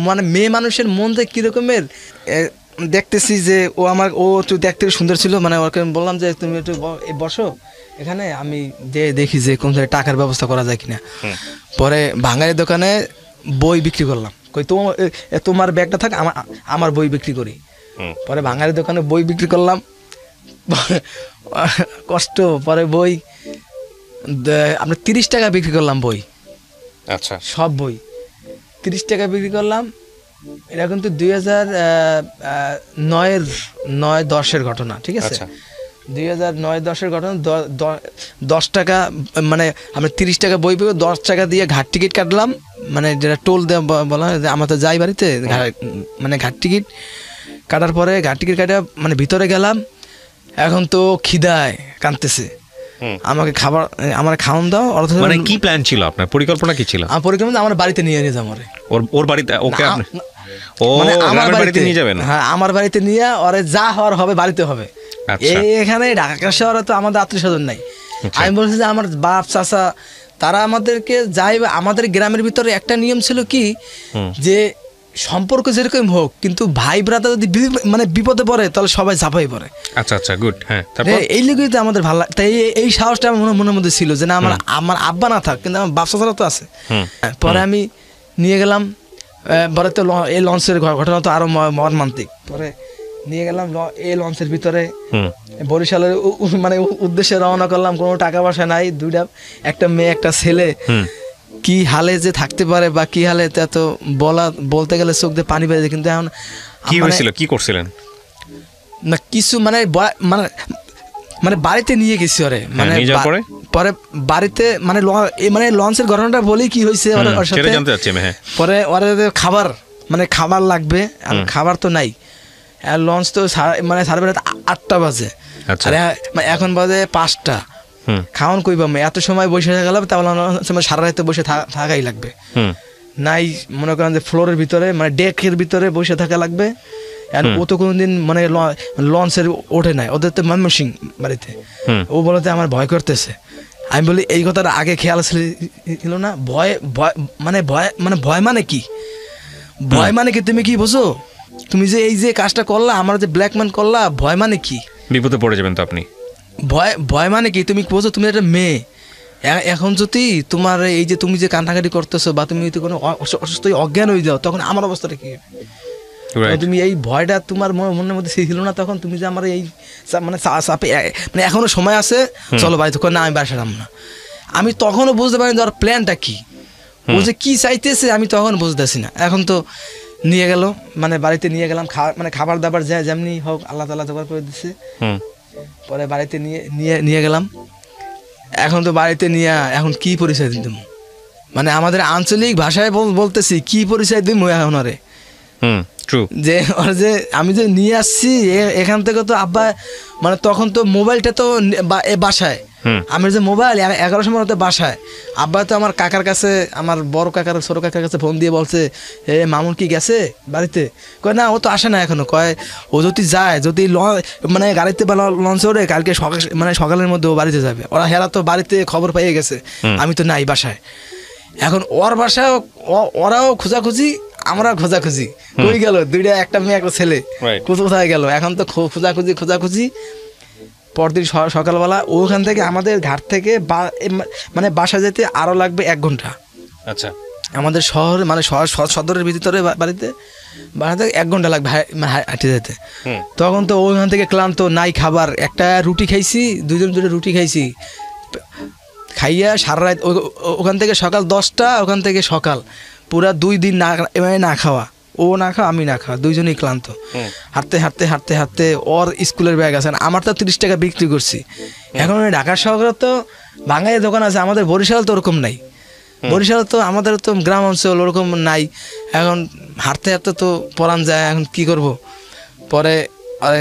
মানে মেয়ে মানুষের মন যে কিরকমের দেখতেছি, যে ও একটু দেখতে সুন্দর ছিল। মানে ওকে বললাম যে তুমি একটু বসো এখানে, আমি দেখি যে কোন টাকার ব্যবস্থা করা যায় কিনা। পরে ভাঙারির দোকানে বই বিক্রি করলাম, কই তোমার ব্যাগটা থাক, আমার বই বিক্রি করি। পরে ভাঙারির দোকানে বই বিক্রি করলাম, কষ্ট। পরে বই আপনার 30 টাকা বিক্রি করলাম বই। আচ্ছা, সব বই 30 টাকা বিক্রি করলাম। এটা কিন্তু 2009-10-এর ঘটনা, ঠিক আছে? 2009-10-এর ঘটনা। 10 টাকা মানে আমরা 30 টাকা বই পেয়ে 10 টাকা দিয়ে ঘাট টিকিট কাটলাম, মানে যেটা টোল বলা হয়, আমরা তো যাই বাড়িতে, মানে ঘাট টিকিট কাটার পরে ঘাট টিকিট কাটা মানে ভিতরে গেলাম। এখন তো খিদায় কাঁদতেছে, আমাকে আমার খাওয়ান দাও। মানে কি প্ল্যান ছিল আপনার? পরিকল্পনা কি ছিল? পরিকল্পনা আমার বাড়িতে নিয়ে যাবো, ওর বাড়িতে। ওকে, মানে আমার বাড়িতে নিয়ে যাবেন? হ্যাঁ, আমার বাড়িতে নিয়ে, ওরে যা হওয়ার হবে বাড়িতে হবে। এখানে ঢাকা শহরে তো আমাদের আত্মীয় স্বজন নাই। আমি বলছি যে আমার বাপ চাচা তারা আমাদেরকে যাই, আমাদের গ্রামের ভিতরে একটা নিয়ম ছিল কি, যে সম্পর্ক যেরকম হোক, কিন্তু ভাই ব্রাদার যদি মানে বিপদে পড়ে তাহলে সবাই ঝাঁপাই পড়ে। আচ্ছা আচ্ছা, গুড। হ্যাঁ, এই লিগেই তো আমাদের ভালো লাগে। তাই এই সাহসটা আমার মনের মধ্যে ছিল, যে না আমার আব্বা না থাক, কিন্তু আমার বাপ চাচারা তো আছে। পরে আমি নিয়ে গেলাম, পরে তো এই লঞ্চের ঘটনা তো আরো মর্মান্তিক। পরে নিয়ে গেলাম এই লঞ্চের ভিতরে, বরিশালের মানে উদ্দেশ্যে রওনা করলাম। কোনো টাকা পয়সা নাই, একটা মেয়ে একটা ছেলে, কি হালে যে থাকতে পারে বা কি হালে, তা তো বলতে গেলে চোখ দিয়ে পানি বেরিয়ে যায়। কিন্তু এখন কি হয়েছিল, কি করছিলেন? না কিছু মানে মানে বাড়িতে নিয়ে গেছি ওরে, মানে পরে বাড়িতে মানে লঞ্চের ঘটনাটা বলি কি হয়েছে ওর সাথে। পরে ওরা খাবার মানে খাবার লাগবে, আর খাবার তো নাই। লঞ্চ তো মানে 8:30 বাজে, এখন বাজে 5টা। খাওয়ান কই পাবো? এত সময় বসে গেলাম, তাহলে সারা রাতে বসে থাকাই লাগবে। নাই মনে করেন যে ফ্লোরের ভিতরে মানে ডেকের ভিতরে বসে থাকা লাগবে। ও তো কোনোদিন মানে লঞ্চের ওঠে নাই, ওদের তো ময়মনসিং বাড়িতে। ও বলতে আমার ভয় করতেছে। আমি বলি এই কথাটা আগে খেয়াল ছিল না? ভয় ভয় মানে ভয় মানে ভয় মানে কি, ভয় মানে কি তুমি কি বোঝো? তুমি যে এই যে কাজটা করলা, আমার যে ব্ল্যাকমেল করলা, ভয় মানে কি? বিপদে পড়ে যাবেন তো আপনি। ভয় মানে কি তুমি বোঝো? তুমি একটা মেয়ে, এখন যদি তোমার এই যে তুমি যে কান্নাকাটি করতেছো বা তুমি যদি কোনো অসুস্থ অজ্ঞান হয়ে যাও, তখন আমার অবস্থাটা কি? তুমি এই ভয়টা তোমার মনের মধ্যে ছিল না তখন? তুমি যে আমার এই মানে চাপে মানে এখনো সময় আছে, চলো বাড়িতে, না আমি বাসা যাবো না। আমি তখনও বুঝতে পারিনি ওর প্ল্যানটা কি, ও যে কি চাইতেছে আমি তখন বুঝতেছি না। এখন তো নিয়ে গেল, মানে বাড়িতে নিয়ে গেলাম, মানে খাবার দাবার যেমনি হোক আল্লাহ তাআলা জোগাড় করে দিচ্ছে। পরে বাড়িতে নিয়ে গেলাম। এখন তো বাড়িতে নিয়ে এখন কি পরিচয় দিতাম, মানে আমাদের আঞ্চলিক ভাষায় বলতেছি, কি পরিচয় দিব এখন ওরে? যে ওর যে আমি যে নিয়ে আসছি এখান থেকে, তো আব্বা মানে তখন তো মোবাইলটা তো বাসায়, আমার যে মোবাইল 11 সময় বাসায়, আব্বা তো আমার কাকার কাছে, আমার বড় কাকার ছোট কাকার কাছে ফোন দিয়ে বলছে, মামুন কি গেছে বাড়িতে? কয় না, ও তো আসে না এখনো। কয় ও যদি যায়, যদি মানে গাড়িতে বা লঞ্চে ওঠে, কালকে মানে সকালের মধ্যে ও বাড়িতে যাবে। ওরা হেরা তো বাড়িতে খবর পেয়ে গেছে, আমি তো নাই বাসায়। এখন ওর বাসায় ওরাও খোঁজাখুঁজি, আমরা খোঁজাখুঁজি, কই গেল দুইটা, একটা মেয়ে একটা ছেলে, কোথায় গেল? এখন তো খোঁজাখুঁজি। পরদিন সকালবেলা ওখান থেকে আমাদের ঘাট থেকে মানে বাসা যেতে আরো লাগবে 1 ঘন্টা। আচ্ছা, আমাদের শহর মানে সদরের ভিতরে বাড়িতে 1 ঘন্টা লাগবে হাঁটে যেতে। তখন তো ওইখান থেকে ক্লান্ত, নাই খাবার, একটা রুটি খাইছি, দুটো রুটি খাইছি, খাইয়া সারা রাত ওখান থেকে সকাল 10টা, ওখান থেকে সকাল পুরা 2 দিন না খাওয়া, ও না খাওয়া আমি না খাওয়া, দুইজনেই ক্লান্ত। হাঁটতে ওর স্কুলের ব্যাগ আছে, আমার তো 30 টাকা বিক্রি করছি। এখন ঢাকা শহরে তো বাঙালি দোকান আছে, আমাদের বরিশাল তো ওরকম নাই। বরিশাল তো আমাদের তো গ্রাম অঞ্চল, ওরকম নাই। এখন হাঁটতে তো পরান যায়, এখন কি করব? পরে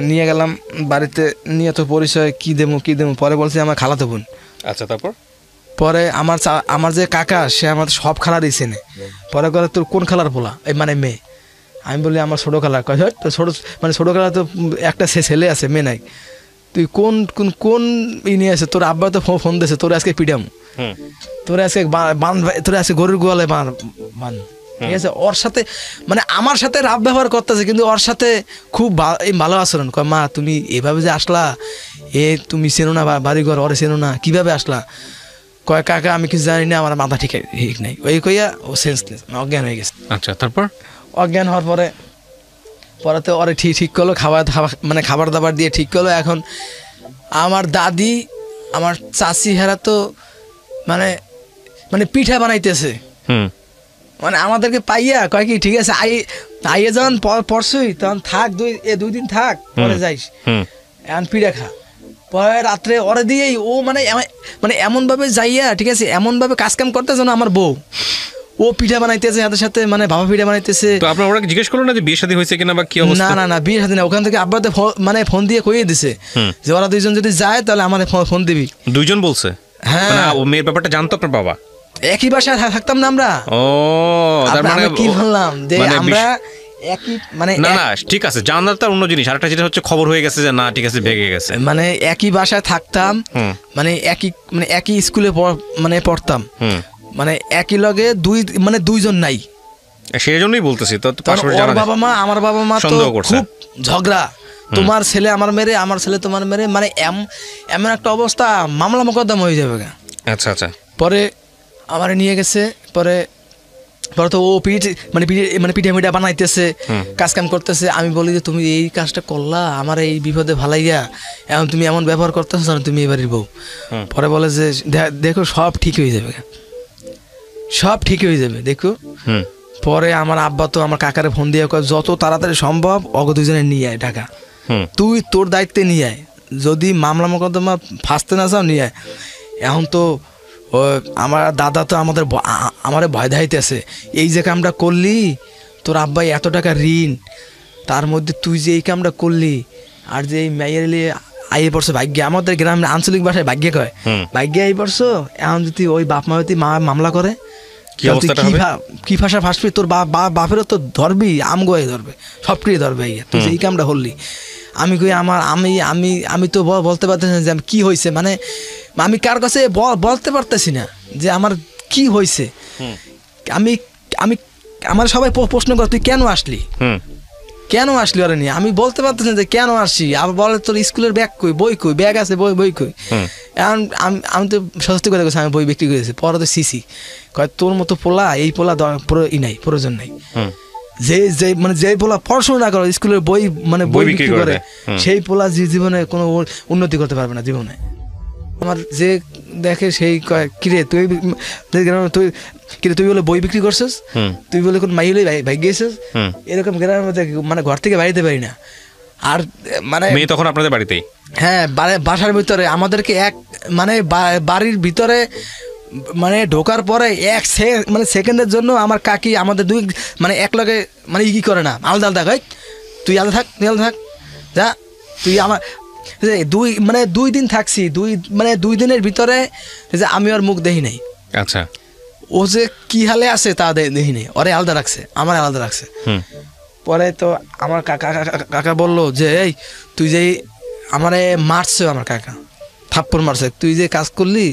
নিয়ে গেলাম বাড়িতে, নিয়ে তো পরিচয় কি দেবো। পরে বলছি আমার খালাতো বোন। আচ্ছা, তারপর পরে আমার যে কাকা, সে আমার সব খালারই চেনে। পরে করে তোর কোন খালার পোলা, এই মানে মেয়ে? আমি বলি আমার ছোটো খালার। কয় তো ছোটো খালা তো একটা ছেলে আছে, মেয়ে নাই। তুই কোন নিয়ে আছে? তোর আব্বা তো ফোন দিয়েছে, তোর আজকে পিটাম, তোর আজকে গরুর গোয়ালে বান। ঠিক আছে, ওর সাথে মানে আমার সাথে রাব ব্যবহার করতেছে, কিন্তু ওর সাথে খুব ভালো আচরণ। কয় মা তুমি এভাবে যে আসলা, তুমি চেনো না বাড়িঘর, ওরে চেনো না, কিভাবে আসলা? কয় কাকা আমি কিছু জানি না, আমার মাথা ঠিক নাই। ওই কইয়া ও সেন্সলেস, অজ্ঞান হয়ে গেছে। আচ্ছা, তারপর অজ্ঞান হওয়ার পরে তো ওরে ঠিক করলো, মানে খাবার দাবার দিয়ে ঠিক করলো। এখন আমার দাদি, আমার চাচি হেরা তো মানে পিঠা বানাইতেছে, মানে আমাদেরকে পাইয়া কয় কি ঠিক আছে আইয়ে যখন পরশুই, তখন থাক 2 দিন থাক, পরে যাইস, এখন পিঠা খা। পরে রাত্রে ওরে দিয়েই ও মানে এমনভাবে যাইয়া, ঠিক আছে, এমনভাবে কাজকাম করতেছে না আমার বউ, ও পিঠা বানাইতেছে সাথে সাথে, মানে বাবা পিঠা বানাইতেছে। তো আপনারা ওরা জিজ্ঞেস করলো না যে বিয়ে শাদী হয়েছে কিনা বা কি অবস্থা? না বিয়ে শাদী না, ওখান থেকে আব্বাতে মানে ফোন দিয়ে কইয়ে দিছে যে ওরা 2জন যদি যায় তাহলে আমার ফোন দিবি। 2জন বলছে? হ্যাঁ, মানে ও মেয়ের ব্যাপারটা জানতো আপনার বাবা? একই বাসায় থাকতাম না আমরা। ও, তার মানে কি বললাম যে আমরা একই, মানে না ঠিক আছে, জানার তার অন্য জিনিস, আরেকটা যেটা হচ্ছে খবর হয়ে গেছে যে না ঠিক আছে ভেগে গেছে, মানে একই বাসায় থাকতাম, মানে একই স্কুলে মানে পড়তাম, মানে একই লগে 2জন নাই, সেই জন্যই বলতেছি। তো বাবা মা, আমার বাবা মা তো খুব ঝগড়া, তোমার ছেলে আমার মেরে, আমার ছেলে তোমার মেরে, মানে এমন একটা অবস্থা, মামলা মোকদ্দমা হয়ে যাবে। আচ্ছা, পরে আমার নিয়ে গেছে, পরে তো ও পিঠা মিঠা বানাইতেছে, কাজ কাম করতেছে। আমি বলি যে তুমি এই কাজটা করলা, আমার এই বিপদে ভালাইয়া, এখন তুমি এমন ব্যবহার করতেছো, তুমি এবারের বউ। পরে বলে যে দেখো সব ঠিক হয়ে যাবে, দেখো। পরে আমার আব্বা তো আমার কাকারে ফোন দিয়ে কয় যত তাড়াতাড়ি সম্ভব অগ 2জনে নিয়ে আয় ঢাকা, তুই তোর দায়িত্বে নিয়ে আয়, যদি মামলা মোকদ্দমা ফাঁসতে না চাও নিয়ে আয়। এখন তো আমার দাদা তো আমারে ভয় দেখাইতেছে, এই যে কামটা করলি, তোর আব্বাই এত টাকা ঋণ, তার মধ্যে তুই যে এই কামটা করলি, আর যে এই মেয়ের আইয়ে পড়ছো ভাগ্যে, আমাদের গ্রামের আঞ্চলিক ভাষায় ভাগ্যে কয়, ভাগ্যে আই পড়ছো। এখন যদি ওই বাপ মা যদি মামলা করে, কি ভাষা ফাঁসবি, তোর বাপেরও তো ধরবি, আমগোয়ে ধরবে, সবকিছু ধরবে, তুই যে এই কামটা করলি। আমি কই আমি তো বলতে পারতেছি যে কি হয়েছে, আমি কার কাছে বলতে পারতেছি না যে আমার কি হয়েছে। আমি আমি আমার সবাই প্রশ্ন করে তুই কেন আসলি, কেন আসলি ওরা নিয়ে, আমি বলতে পারতেছি না যে কেন আসছি। আবার বলে তোর স্কুলের ব্যাগ কই, বই কই, ব্যাগ আছে বই কই। এখন আমি তো সত্যি কথা বলছি, আমি বই বিক্রি করেছি। পরে তো সিসি কয় তোর মতো পোলা, এই পোলা নাই, প্রয়োজন নাই। যে মানে যে পোলা পড়াশোনা না করে স্কুলের বই মানে বই বিক্রি করে, সেই পোলা জীবনে কোনো উন্নতি করতে পারবে না জীবনে। আমার যে দেখে সেই কয় কিরে তুই বলে বই বিক্রি করছিস, তুই বলে কোন মাইলে ভাই গিয়েছিস, এরকম গ্রামের মধ্যে মানে ঘর থেকে বাইরে পারি না। আর মানে তখন আপনাদের বাড়িতেই, হ্যাঁ বাসার ভিতরে আমাদেরকে মানে বাড়ির ভিতরে মানে ঢোকার পরে মানে সেকেন্ডের জন্য আমার কাকি আমাদের দুই মানে এক লগে মানে কি করে না, আলাদা আলাদা হয়, তুই আলাদা থাক যা, তুই আমার মানে 2 দিন থাকছি, 2 দিনের ভিতরে যে আমি ওর মুখ দেখি নাই। আচ্ছা, ও যে কি হালে আছে তা দেখি নাই, ওরে আলাদা রাখছে, আমার আলাদা রাখছে। পরে তো আমার কাকা বললো যে এই তুই যে আমারে মারছে, আমার কাকা থাপ্পড় মারছে, তুই যে কাজ করলি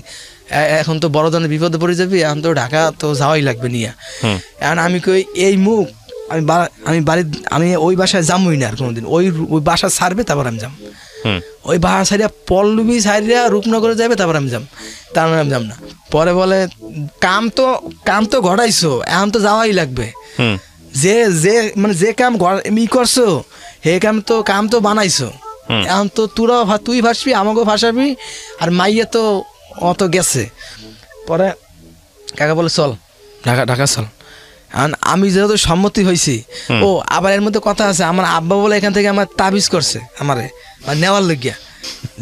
এখন তো বড় ধরনের বিপদে পড়ে যাবি, এখন তো ঢাকা তো যাওয়াই লাগবে নিয়ে। এখন আমি কই এই মুখ আমি ওই বাসায় যাবই না আর কোনোদিন, ওই বাসা ছাড়বে তারপর আমি যাম, ওই বাসা ছাড়িয়া পল্লবী ছাড়িয়া রূপনগরে যাবে তারপর আমি যাম, তার মানে আমি যাম না। পরে বলে কাম তো ঘটাইছো, এখন তো যাওয়াই লাগবে, যে মানে যে কাম করছো হে কাম তো বানাইছো, এখন তো তুই ভাসবি, আমাকেও ভাসাবি, আর মাইয়া তো অত গেছে। পরে কাকা বলে চল ঢাকা চল। আমি যেহেতু সম্মতি হয়েছি, ও আবার এর মধ্যে কথা আছে, আমার আব্বা বলে এখান থেকে আমার তাবিজ করছে আমারে নেওয়ার লইয়া,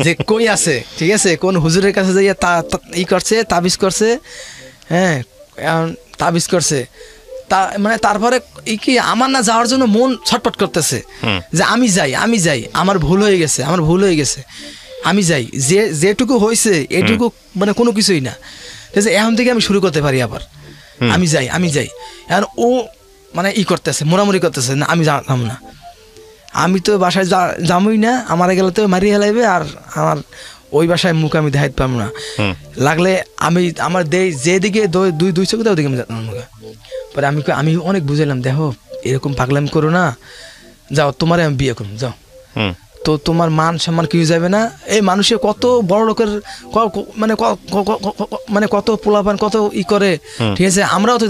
যে কই আছে ঠিক আছে, কোন হুজুরের কাছে যাইয়া করছে, তাবিজ করছে, হ্যাঁ তাবিজ করছে। মানে তারপরে কি আমার না যাওয়ার জন্য মন ছটপট করতেছে যে আমি যাই, আমার ভুল হয়ে গেছে, আমি যাই, যেটুকু হয়েছে এটুকু মানে কোনো কিছুই না, ঠিক আছে, এখন থেকে আমি শুরু করতে পারি আবার, আমি যাই। এখন ও মানে করতেছে, মোড়ামুড়ি করতেছে না, আমি যাম না, আমি তো বাসায় যামই না, আমার গেলে তো মারিয়ে হেলাইবে, আর আমার ওই বাসায় মুখ আমি দেখাইতে পারবো না, লাগলে আমার যেদিকে দুই চোখ দেয় ওদিকে আমি যেতাম মুখে। পরে আমি অনেক বুঝাইলাম, দেখো এরকম পাগলাম করো না, যাও তোমারে আমি বিয়ে করুন, যাও, তো তোমার মান সম্মান কিছু যাবে না। এই মানুষের কত বড় লোকের মানে কত পোলাপান কত করে, ঠিক আছে, আমরাও তো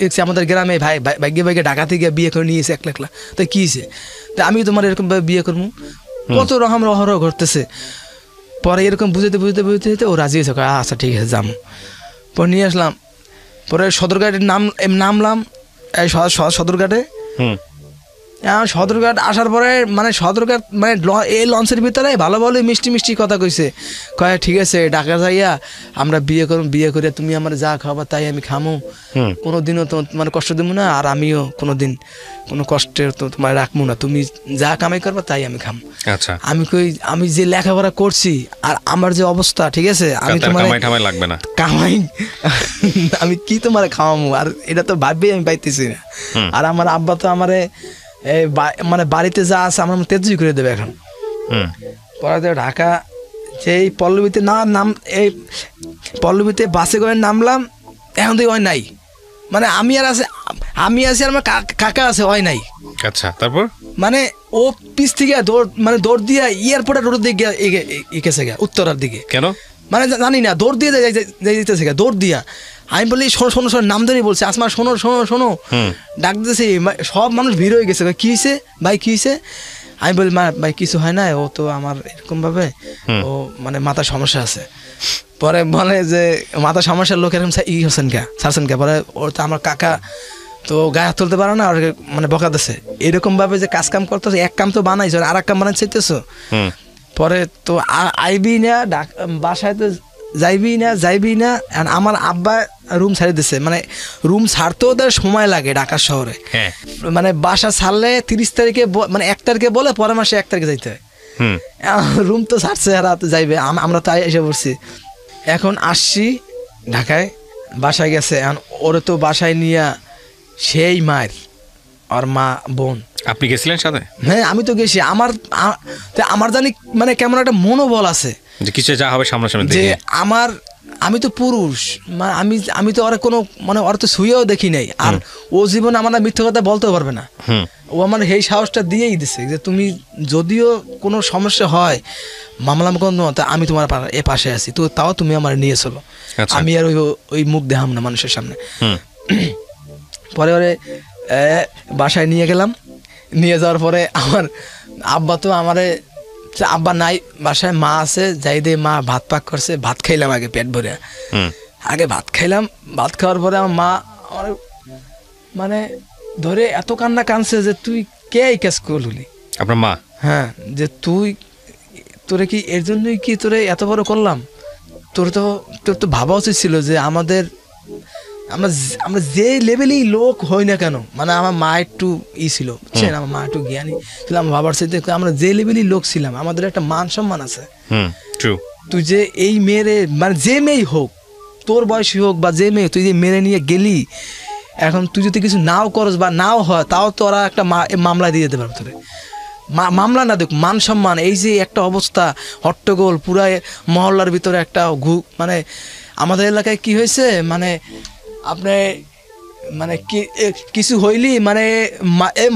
দেখছি আমাদের গ্রামে ভাইগে ঢাকাতে গিয়ে বিয়ে করে নিয়েছে একলা, তো কি হয়েছে, তা আমি তোমার এরকম ভাবে বিয়ে করবো, কত রকম অহরহ ঘটতেছে। পরে এরকম বুঝতে ও রাজি হয়েছে, আচ্ছা ঠিক আছে যাম। পরে নিয়ে আসলাম, পরে সদরঘাটে নামলাম, এই সদরঘাটে। সদরঘাট আসার পরে মানে সদরঘাট মানে এই লঞ্চের ভিতরে ভালো মিষ্টি কথা কইছে, কয় ঠিক আছে ঢাকা যাইয়া আমরা বিয়ে করে তুমি আমার যা খাওয়াবা তাই আমি খামো, কোনোদিনও তো তোমার কষ্ট দেবো না, আর আমিও কোনোদিন কোনো কষ্টের তো তোমার রাখবো না, তুমি যা কামাই করবা তাই আমি খাম। আচ্ছা, আমি যে লেখাপড়া করছি আর আমার যে অবস্থা, ঠিক আছে, আমি তোমার লাগবে না কামাই আমি কি তোমার খাওয়ামো, আর এটা তো ভাববেই আমি পাইতেছি না। আর আমার আব্বা তো আমারে মানে বাড়িতে যা আছে আমার তেজুই করে দেবে এখন। পরে ঢাকা সেই পল্লবীতে এই পল্লবীতে বাসে করে নামলাম, এখন তো ওই নাই, মানে আমি আছি আর আমার কাকা আছে, ওই নাই। আচ্ছা, তারপর মানে ও পিছ থেকে দৌড় দিয়া এয়ারপোর্টের রোডের দিকে গেছে উত্তরার দিকে, কেন মানে জানি না, দৌড় দিয়ে যাইতেছে দৌড় দিয়া। আমি বলি শোনো নাম ধরে বলছে, আসমা শোনো ডাক দিতেছি, সব মানুষ ভিড় হয়ে গেছে, কি হয়েছে ভাই, কি হয়েছে? আমি বলি ভাই কিছু হয় না, ও তো আমার এরকম ভাবে ও মানে মাথার সমস্যা আছে। পরে বলে যে মাথার সমস্যার লোক এরকম ছাড়ছেন কে? পরে ওর তো আমার কাকা তো গায়ে তুলতে পারে না, ওর মানে বকা দিচ্ছে এরকম ভাবে যে কাম করতেছে, এক কাম তো বানাইছো আর এক কাম বানাই চাইতেছো। পরে তো আইবি না, বাসায় তো যাইবি না। আমার আব্বা রুম ছাড়িয়ে দিচ্ছে, মানে রুম ছাড়তেও তার সময় লাগে ঢাকা শহরে, মানে বাসা ছাড়লে 30 তারিখে মানে 1 তারিখে বলে পরের মাসে 1 তারিখে যাইতে হয়। রুম তো ছাড়ছে আর যাইবে, আমরা তাই এসে পড়ছি। এখন আসছি ঢাকায়, বাসায় গেছে, এখন ওরে তো বাসায় নিয়ে সেই মায়ের আর মা বোন। আপনি গেছিলেন সাথে? হ্যাঁ আমি তো গেছি, আমার জানি মানে কেমন একটা মনোবল আছে যে কিছু যা হবে সামনাসামনি যে আমি তো পুরুষ, আমি তো ওরা কোনো মানে ওরা তো শুয়েও দেখি নাই, আর ও জীবনে আমার মিথ্যে কথা বলতেও পারবে না। ও আমার এই সাহসটা দিয়েই দিছে যে তুমি যদিও কোনো সমস্যা হয় মামলা মোকদ্দমা, আমি তোমার এ পাশে আছি, তো তাও তুমি আমার নিয়ে চলো, আমি আর ওই মুখ দেখাম না মানুষের সামনে। পরে ওরে বাসায় নিয়ে গেলাম, নিয়ে যাওয়ার পরে আমার আব্বা তো আমারে, আব্বা নাই বাসায়, মা আছে, যাই দিয়ে মা ভাত পাক করছে, ভাত খাইলাম আগে পেট ভরে, আগে ভাত খাইলাম। ভাত খাওয়ার পরে আমার মা আমার মানে ধরে এত কান্না কানছে যে তুই কে এই কাজ করলি আপনার মা? হ্যাঁ, যে তোরে কি এর জন্যই কি তোরে এত বড় করলাম? তোর তো ভাবা উচিত ছিল যে আমরা যে লেভেলেই লোক হই না কেন, মানে আমার মা একটু ছিল বুঝছেন, আমার মা একটু জ্ঞানী ছিল, আমার বাবার সাথে আমরা যে লেভেলেই লোক ছিলাম, আমাদের একটা মান সম্মান আছে। তুই যে এই মেয়েরে, মানে যে মেয়েই হোক, তোর বয়সী হোক বা যে মেয়ে, তুই যে মেরে নিয়ে গেলি, এখন তুই যদি কিছু নাও করস বা নাও হয়, তাও তো ওরা একটা মামলা দিয়ে দিতে পারবে তোরে। মামলা না, দেখ মান সম্মান, এই যে একটা অবস্থা হট্টগোল পুরা মহল্লার ভিতরে একটা মানে আমাদের এলাকায় কি হয়েছে, মানে আপনি মানে কিছু হইলি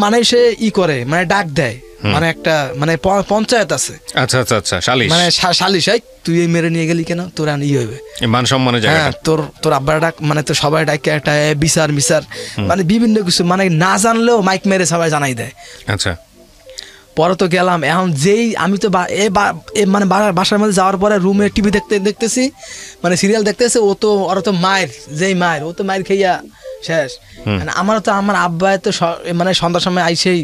মানে সে করে, মানে ডাক দেয়, মানে একটা মানে পঞ্চায়েত আছে, আচ্ছা আচ্ছা আচ্ছা, সালিশ, মানে সালিশ, তুই এই মেরে নিয়ে গেলি কেন, তোর হবে মান সম্মানের জায়গা, তোর আব্বার ডাক, মানে তো সবাই ডাকে একটা বিচার মানে বিভিন্ন কিছু, মানে না জানলেও মাইক মেরে সবাই জানাই দেয়। আচ্ছা, পরে তো গেলাম, এখন যেই আমি তো মানে বাসার মধ্যে যাওয়ার পরে রুমে টিভি দেখতেছি, মানে সিরিয়াল দেখতেছে, ওরা তো মায়ের ও তো মায়ের খেইয়া শেষ। মানে আমার আব্বা তো মানে সন্ধ্যার সময় আইসেই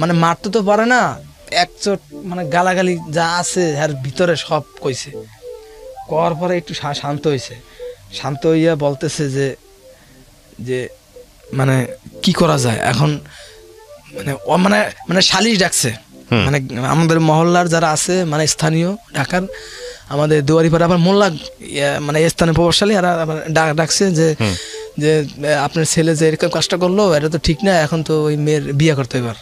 মানে মারতে তো পারে না, একচোট মানে গালাগালি যা আছে আর ভিতরে সব কইছে, করার পরে একটু শান্ত হইয়া বলতেছে যে মানে কি করা যায় এখন, মানে মানে সালিশ ডাকছে, মানে আমাদের মহল্লার যারা আছে, মানে স্থানীয় ঢাকার আমাদের দুয়ারিপাড়া আবার মোল্লা, মানে স্থানীয় প্রভাবশালী আর ডাকছে যে আপনার ছেলে যে এরকম কাজটা করলো, এটা তো ঠিক না, এখন তো ওই মেয়ের বিয়ে করতে হবে,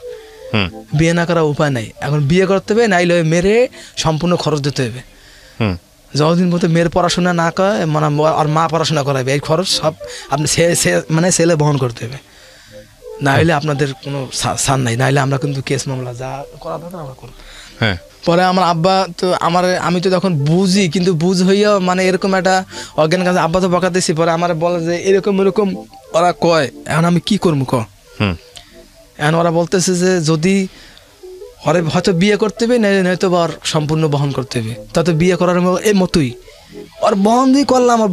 বিয়ে না করার উপায় নাই, এখন বিয়ে করতে হবে, নাইলে ওই মেয়েরে সম্পূর্ণ খরচ দিতে হবে, যতদিন মতো মেয়ের পড়াশোনা না করে, মানে আর মা পড়াশোনা করাবে, এই খরচ সব আপনি মানে ছেলে বহন করতে হবে, না হলে আপনাদের কোনো সান নাই, নাহলে আমরা কিন্তু কেস মামলা যা করা দরকার আমরা করব। পরে আমার আব্বা তো আমি তো তখন বুঝি, কিন্তু বুঝ হইয়াও মানে এরকম একটা অজ্ঞান কাছে আব্বা তো বকাতেছি, পরে আমার বলে যে এরকম ওরা কয়, এখন আমি কি করবো এখন ওরা বলতেছে যে যদি ওরে হয়তো বিয়ে করতে হবে, নয়তো বা সম্পূর্ণ বহন করতে হবে, তত বিয়ে করার এই মতোই ওর বহন দিয়ে করলাম, আর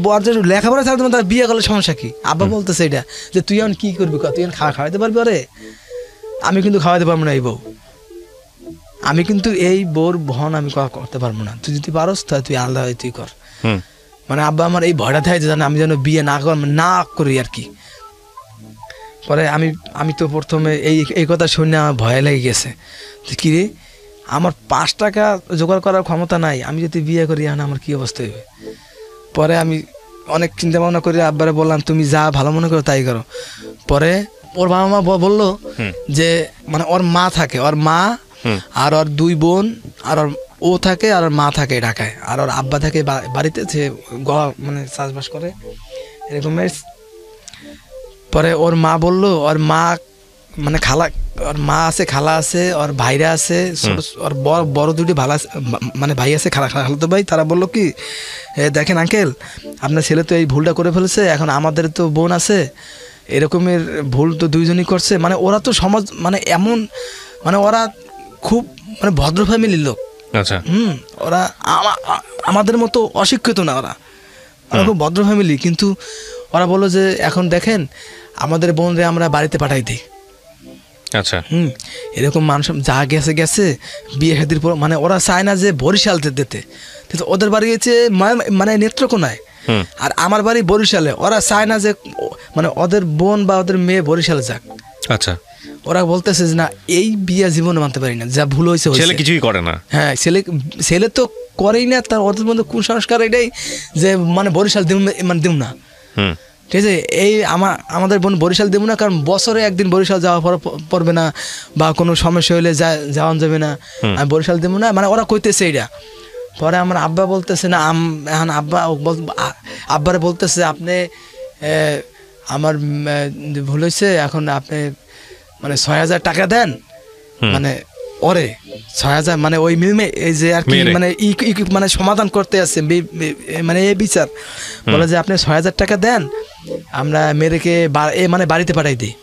লেখাপড়া ছাড়তে তার বিয়ে করলে সমস্যা কি? আব্বা বলতেছে এটা যে তুই এখন কি করবি, তুই এখন খাওয়াইতে পারবি ওরে? আমি কিন্তু খাওয়াইতে পারবো না এই বউ, আমি কিন্তু এই বউর বহন আমি করতে পারবো না, তুই যদি পারস তাহলে তুই আলাদা হয়ে তুই কর। মানে আব্বা আমার এই ভয়টা থাকে যে আমি যেন বিয়ে না করি আর কি। পরে আমি তো প্রথমে এই কথা শুনে আমার ভয় লেগে গেছে যে কি রে, আমার 5 টাকা জোগাড় করার ক্ষমতা নাই, আমি যদি বিয়ে করি এখন আমার কি অবস্থা হবে। পরে আমি অনেক চিন্তা ভাবনা করে আব্বারে বললাম তুমি যা ভালো মনে করো তাই করো। পরে ওর বাবা মা বললো যে মানে ওর মা থাকে, ওর মা আর ওর 2 বোন আর ও থাকে, আর ওর মা থাকে ঢাকায়, আর ওর আব্বা থাকে বাড়িতে, সে মানে চাষবাস করে এরকমের। পরে ওর মা বললো, ওর মা মানে ওর মা আছে, খালা আছে, ওর ভাইরা আছে, ওর বড় 2টি ভালো আছে, মানে ভাই আছে, খালাতো ভাই। তারা বললো কি দেখেন আঙ্কেল, আপনার ছেলে তো এই ভুলটা করে ফেলেছে, এখন আমাদের তো বোন আছে, এরকমের ভুল তো 2 জনই করছে। মানে ওরা তো সমাজ মানে এমন, মানে ওরা খুব মানে ভদ্র ফ্যামিলির লোক। আচ্ছা, ওরা আমাদের মতো অশিক্ষিত না, ওরা খুব ভদ্র ফ্যামিলি। কিন্তু ওরা বললো যে এখন দেখেন আমাদের বোনরে আমরা বাড়িতে পাঠাই দিই। আচ্ছা, এরকম মানুষ যা গেছে বিয়ে শাদীর পর, মানে ওরা চায় না যে বরিশাল দিতে, কিন্তু ওদের বাড়ি গেছে মানে নেত্রকোনায়, আর আমার বাড়ি বরিশালে। ওরা চায় না যে মানে ওদের বোন বা ওদের মেয়ে বরিশালে যাক। আচ্ছা, ওরা বলতেছে যে না, এই বিয়ে জীবনে মানতে পারি না, যা ভুল হয়েছে। ছেলে কিছুই করে না। হ্যাঁ, ছেলে তো করেই না, তার ওদের মধ্যে কুসংস্কার এটাই যে মানে বরিশাল দিব না। ঠিক আছে, এই আমাদের বোন বরিশাল দেবো না, কারণ বছরে একদিন বরিশাল যাওয়া পড়বে না, বা কোনো সমস্যা হলে যাওয়া যাবে না, আমি বরিশাল দেবো না, মানে ওরা কইতেছে এইটা। পরে আমার আব্বা বলতেছে না, এখন আব্বারে বলতেছে আপনি আমার ভুল হয়েছে, এখন আপনি মানে 6,000 টাকা দেন, মানে ওরে 6,000 মানে ওই এই যে আর কি মানে মানে সমাধান করতে আসছে মানে এই বিচার, বলে যে আপনি 6,000 টাকা দেন, আমরা মেয়েকে মানে বাড়িতে পাঠাই দিই,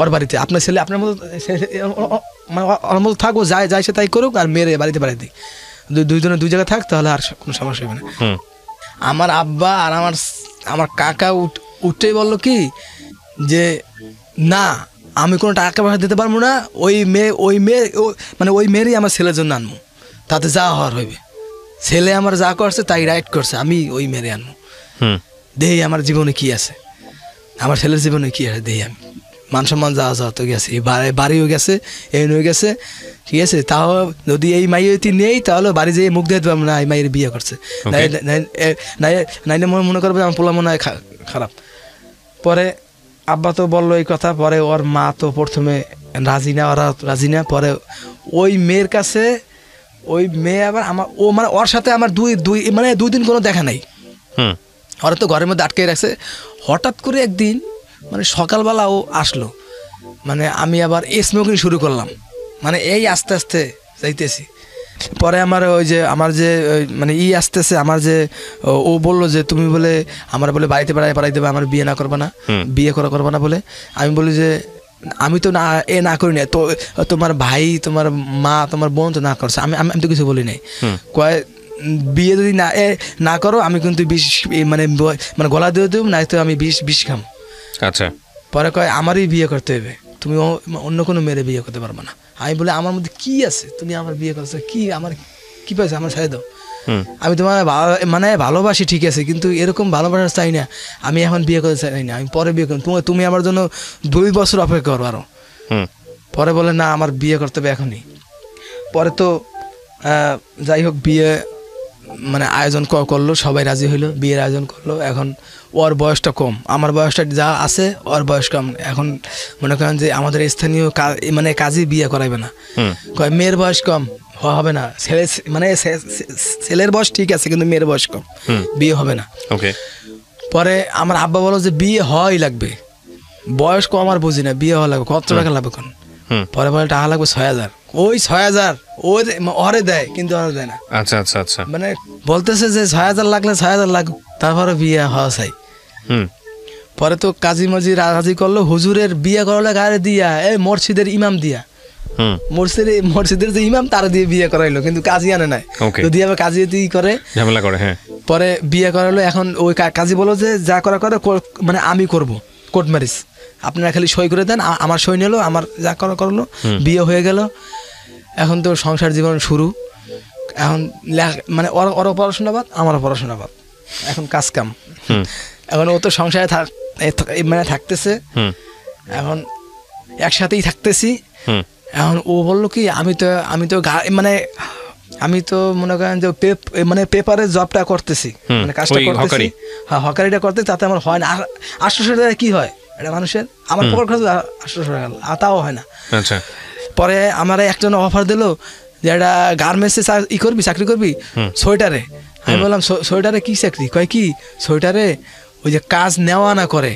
ওর বাড়িতে আপনার ছেলে আপনার মতো মানে ওর মতো থাকবো, যাই সে তাই করুক, আর মেয়েরে বাড়িতে পাঠাই দিই, দুইজনে দুই জায়গায় থাক, তাহলে আর কোনো সমস্যা হবে না। আমার আব্বা আর আমার কাকা উঠেই বললো কি যে না, আমি কোনো টাকা পয়সা দিতে পারবো না, ওই মেয়ে মানে ওই মেয়েরই আমার ছেলের জন্য আনবো, তাতে যা হওয়ার হইবে, ছেলে আমার যা করছে তাই রাইট করছে, আমি ওই মেয়েরে আনবো, দেই আমার জীবনে কি আছে, আমার ছেলের জীবনে কি আছে দেই, আমি মান সম্মান যা তো গেছে, বাড়িও গেছে, এই হয়ে গেছে, ঠিক আছে, তাও যদি এই মাইয়েতি নেই তাহলে বাড়ি যেয়ে মুখ দিয়ে পারবো না এই মাইয়ের বিয়ে করছে, নাইলে মনে করবে আমার পোলা মনে হয় খারাপ। পরে আব্বা তো বললো এই কথা, পরে ওর মা তো প্রথমে রাজি না, পরে ওই মেয়ের কাছে ওই মেয়ে আবার আমার মানে ওর সাথে আমার দুই দিন কোনো দেখা নাই, ওরা তো ঘরের মধ্যে আটকে রাখছে। হঠাৎ করে একদিন মানে সকালবেলা ও আসলো, মানে আমি আবার স্মোকিং শুরু করলাম, মানে এই আস্তে আস্তে যাইতেছি। পরে আমার আমার যে মানে আসতেছে আমার যে ও বললো যে তুমি বলে আমার বলে বাড়িতে পাড়াই দেবে, আমার বিয়ে না করবে না, বিয়ে করবো না বলে। আমি বলি যে আমি তো না করি না, তো তোমার ভাই তোমার মা তোমার বোন তো না করছে, আমি তো কিছু বলি নাই। কয় বিয়ে যদি না করো আমি কিন্তু বিষ মানে গলা দিয়ে দেব, না তো আমি বিষ খাম। আচ্ছা। পরে কয় আমারই বিয়ে করতে হবে, তুমি অন্য কোনো মেয়েরে বিয়ে করতে পারবে না। আমি বলে আমার মধ্যে কি আছে, তুমি আমার বিয়ে করছো কি, আমার কি পাইছে, আমার ছেড়ে দাও, আমি তোমার মানে ভালোবাসি ঠিক আছে, কিন্তু এরকম ভালোবাসা চাই না, আমি এখন বিয়ে করতে চাই না, আমি পরে বিয়ে করব, তুমি আমার জন্য 2 বছর অপেক্ষা করো আরো। পরে বলে না আমার বিয়ে করতে হবে এখনই। পরে তো যাই হোক বিয়ে মানে আয়োজন করলো, সবাই রাজি হইলো, বিয়ের আয়োজন করলো। এখন ওর বয়সটা কম, আমার বয়সটা যা আছে ওর বয়স কম। এখন মনে করেন যে আমাদের স্থানীয় মানে কাজে বিয়ে করাইবে না, মেয়ের বয়স কম হবে না, ছেলের বয়স ঠিক আছে কিন্তু মেয়ের বয়স কম, বিয়ে হবে না। পরে আমার আব্বা বলো যে বিয়ে হওয়াই লাগবে, বয়স কম আর বুঝি না, বিয়ে হওয়া লাগবে, কত টাকা লাগবে কোন? পরে বলে টাকা লাগবে 6,000। ওই 6,000 ওরে দেয় কিন্তু ওরে দেয় না। আচ্ছা আচ্ছা আচ্ছা, মানে বলতেছে যে 6,000 লাগলে 6,000 লাগুক, তারপরে বিয়ে হওয়া চাই। পরে তো কাজী মাজি রাজি করলো, হুজুরের বিয়ে করলে গায়ে দিয়া এই মসজিদের ইমাম দিয়া, মসজিদের যে ইমাম তারা দিয়ে বিয়ে করাইলো, কিন্তু কাজী আনে নাই, যদি আবার কাজী করে ঝামেলা করে। হ্যাঁ, পরে বিয়ে করাইলো। এখন ওই কাজী বলো যে যা করা করে মানে আমি করব, কোর্ট ম্যারেজ, আপনারা খালি সই করে দেন, আমার সই নিলো, আমার যা করা করলো, বিয়ে হয়ে গেল। এখন তো সংসার জীবন শুরু, এখন মানে ওর পড়াশোনা বাদ, আমারও পড়াশোনা বাদ, এখন কাজ কাম। এখন ও তো সংসারে মানে থাকতেছে, এখন একসাথেই থাকতেছি। এখন ও বললো কি আমি তো মানে আমি তো মনে করেন যে মানে পেপারের জবটা করতেছি, মানে কাজটা করতেছি, হ্যাঁ হকারিটা করতে, তাতে আমার হয় না। 800 টাকা কি হয় এটা মানুষের, আমার পকেট খরচ 800 টাকা, তাও হয় না। আচ্ছা, পরে আমার একজন অফার দিল যে একটা গার্মেন্টসে চাকরি করবি সোয়েটারে। আমি বললাম সোয়েটারে কি চাকরি? কয় কি সোয়েটারে ওই যে কাজ নেওয়া না করে,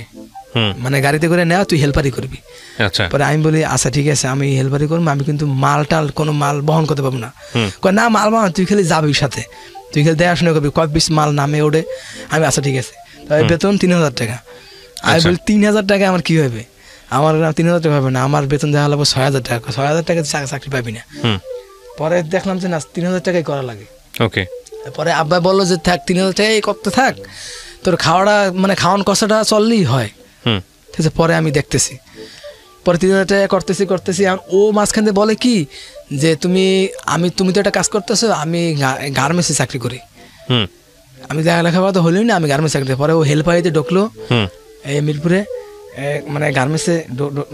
মানে গাড়িতে করে নেওয়া, তুই হেল্পারি করবি। আচ্ছা, পরে আমি বলি আচ্ছা ঠিক আছে আমি হেল্পারি করবো, আমি কিন্তু কোনো মাল বহন করতে পারবো না। কয় না মাল বহন তুই খালি যাবি সাথে, তুই খালি দেখাশোনা করবি, কয় পিস মাল নামে ওঠে। আমি আচ্ছা ঠিক আছে, তবে বেতন 3,000 টাকা। আমি বলি 3,000 টাকা আমার কি হবে, আমার 3,000 টাকা হবে না, আমার বেতন দেখা লাগবে 6,000 টাকা। 6,000 টাকা চাকরি পাবি না। পরে দেখলাম যে না 3,000 টাকাই করা লাগে। ওকে, পরে আব্বা বললো যে থাক 3,000 টাকাই করতে থাক, তোর খাওয়াটা মানে খাওয়ান কষাটা চললেই হয়। ঠিক আছে, পরে আমি দেখতেছি, পরে 3,000 টাকা করতেছি। ও মাঝখান থেকে বলে কি যে তুমি তো একটা কাজ করতেছো, আমি গার্মেন্টসে চাকরি করি। আমি লেখাপড়া তো হলোই না, আমি গার্মেন্টস চাকরি। পরে ও হেল্পারিতে ঢুকলো এই মিরপুরে, মানে গার্মেন্টসে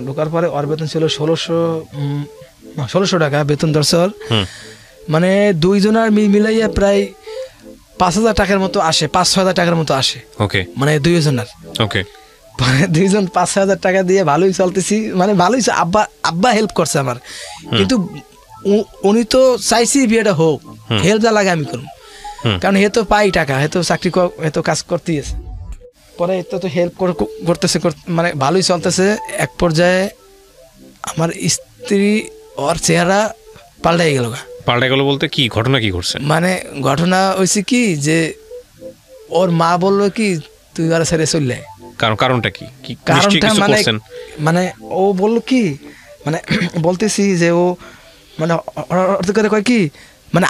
ঢোকার পরে ওর বেতন ছিল 1,600 টাকা বেতন ধরছে ওর, মানে দুইজনের মিলাইয়া প্রায় 5,000 টাকার মতো আসে, 5-6,000 টাকার মতো আসে। ওকে, মানে দুইজনের। ওকে, দুইজন 5-6,000 টাকা দিয়ে ভালোই চলতেছি, মানে ভালোই। আব্বা হেল্প করছে আমার, কিন্তু উনি তো চাইছি বিয়েটা হোক, হেল্প যা লাগে আমি করুন। কারণ হে তো পাই টাকা, হে তো চাকরি, হে তো কাজ করতেই আছে। পরে এতো তো হেল্প করতেছে, মানে ভালোই চলতেছে। এক পর্যায়ে আমার স্ত্রী ওর চেহারা পাল্টাই গেল। পাল্টে গেল বলতে কি ঘটনা, কি করছে? মানে ঘটনা হয়েছে কি যে ওর মা বললো কি তুই আর ছেড়ে চললে। কারণটা কি? কারণটা মানে ও বললো কি, মানে বলতেছি যে ও মানে কয় কি, মানে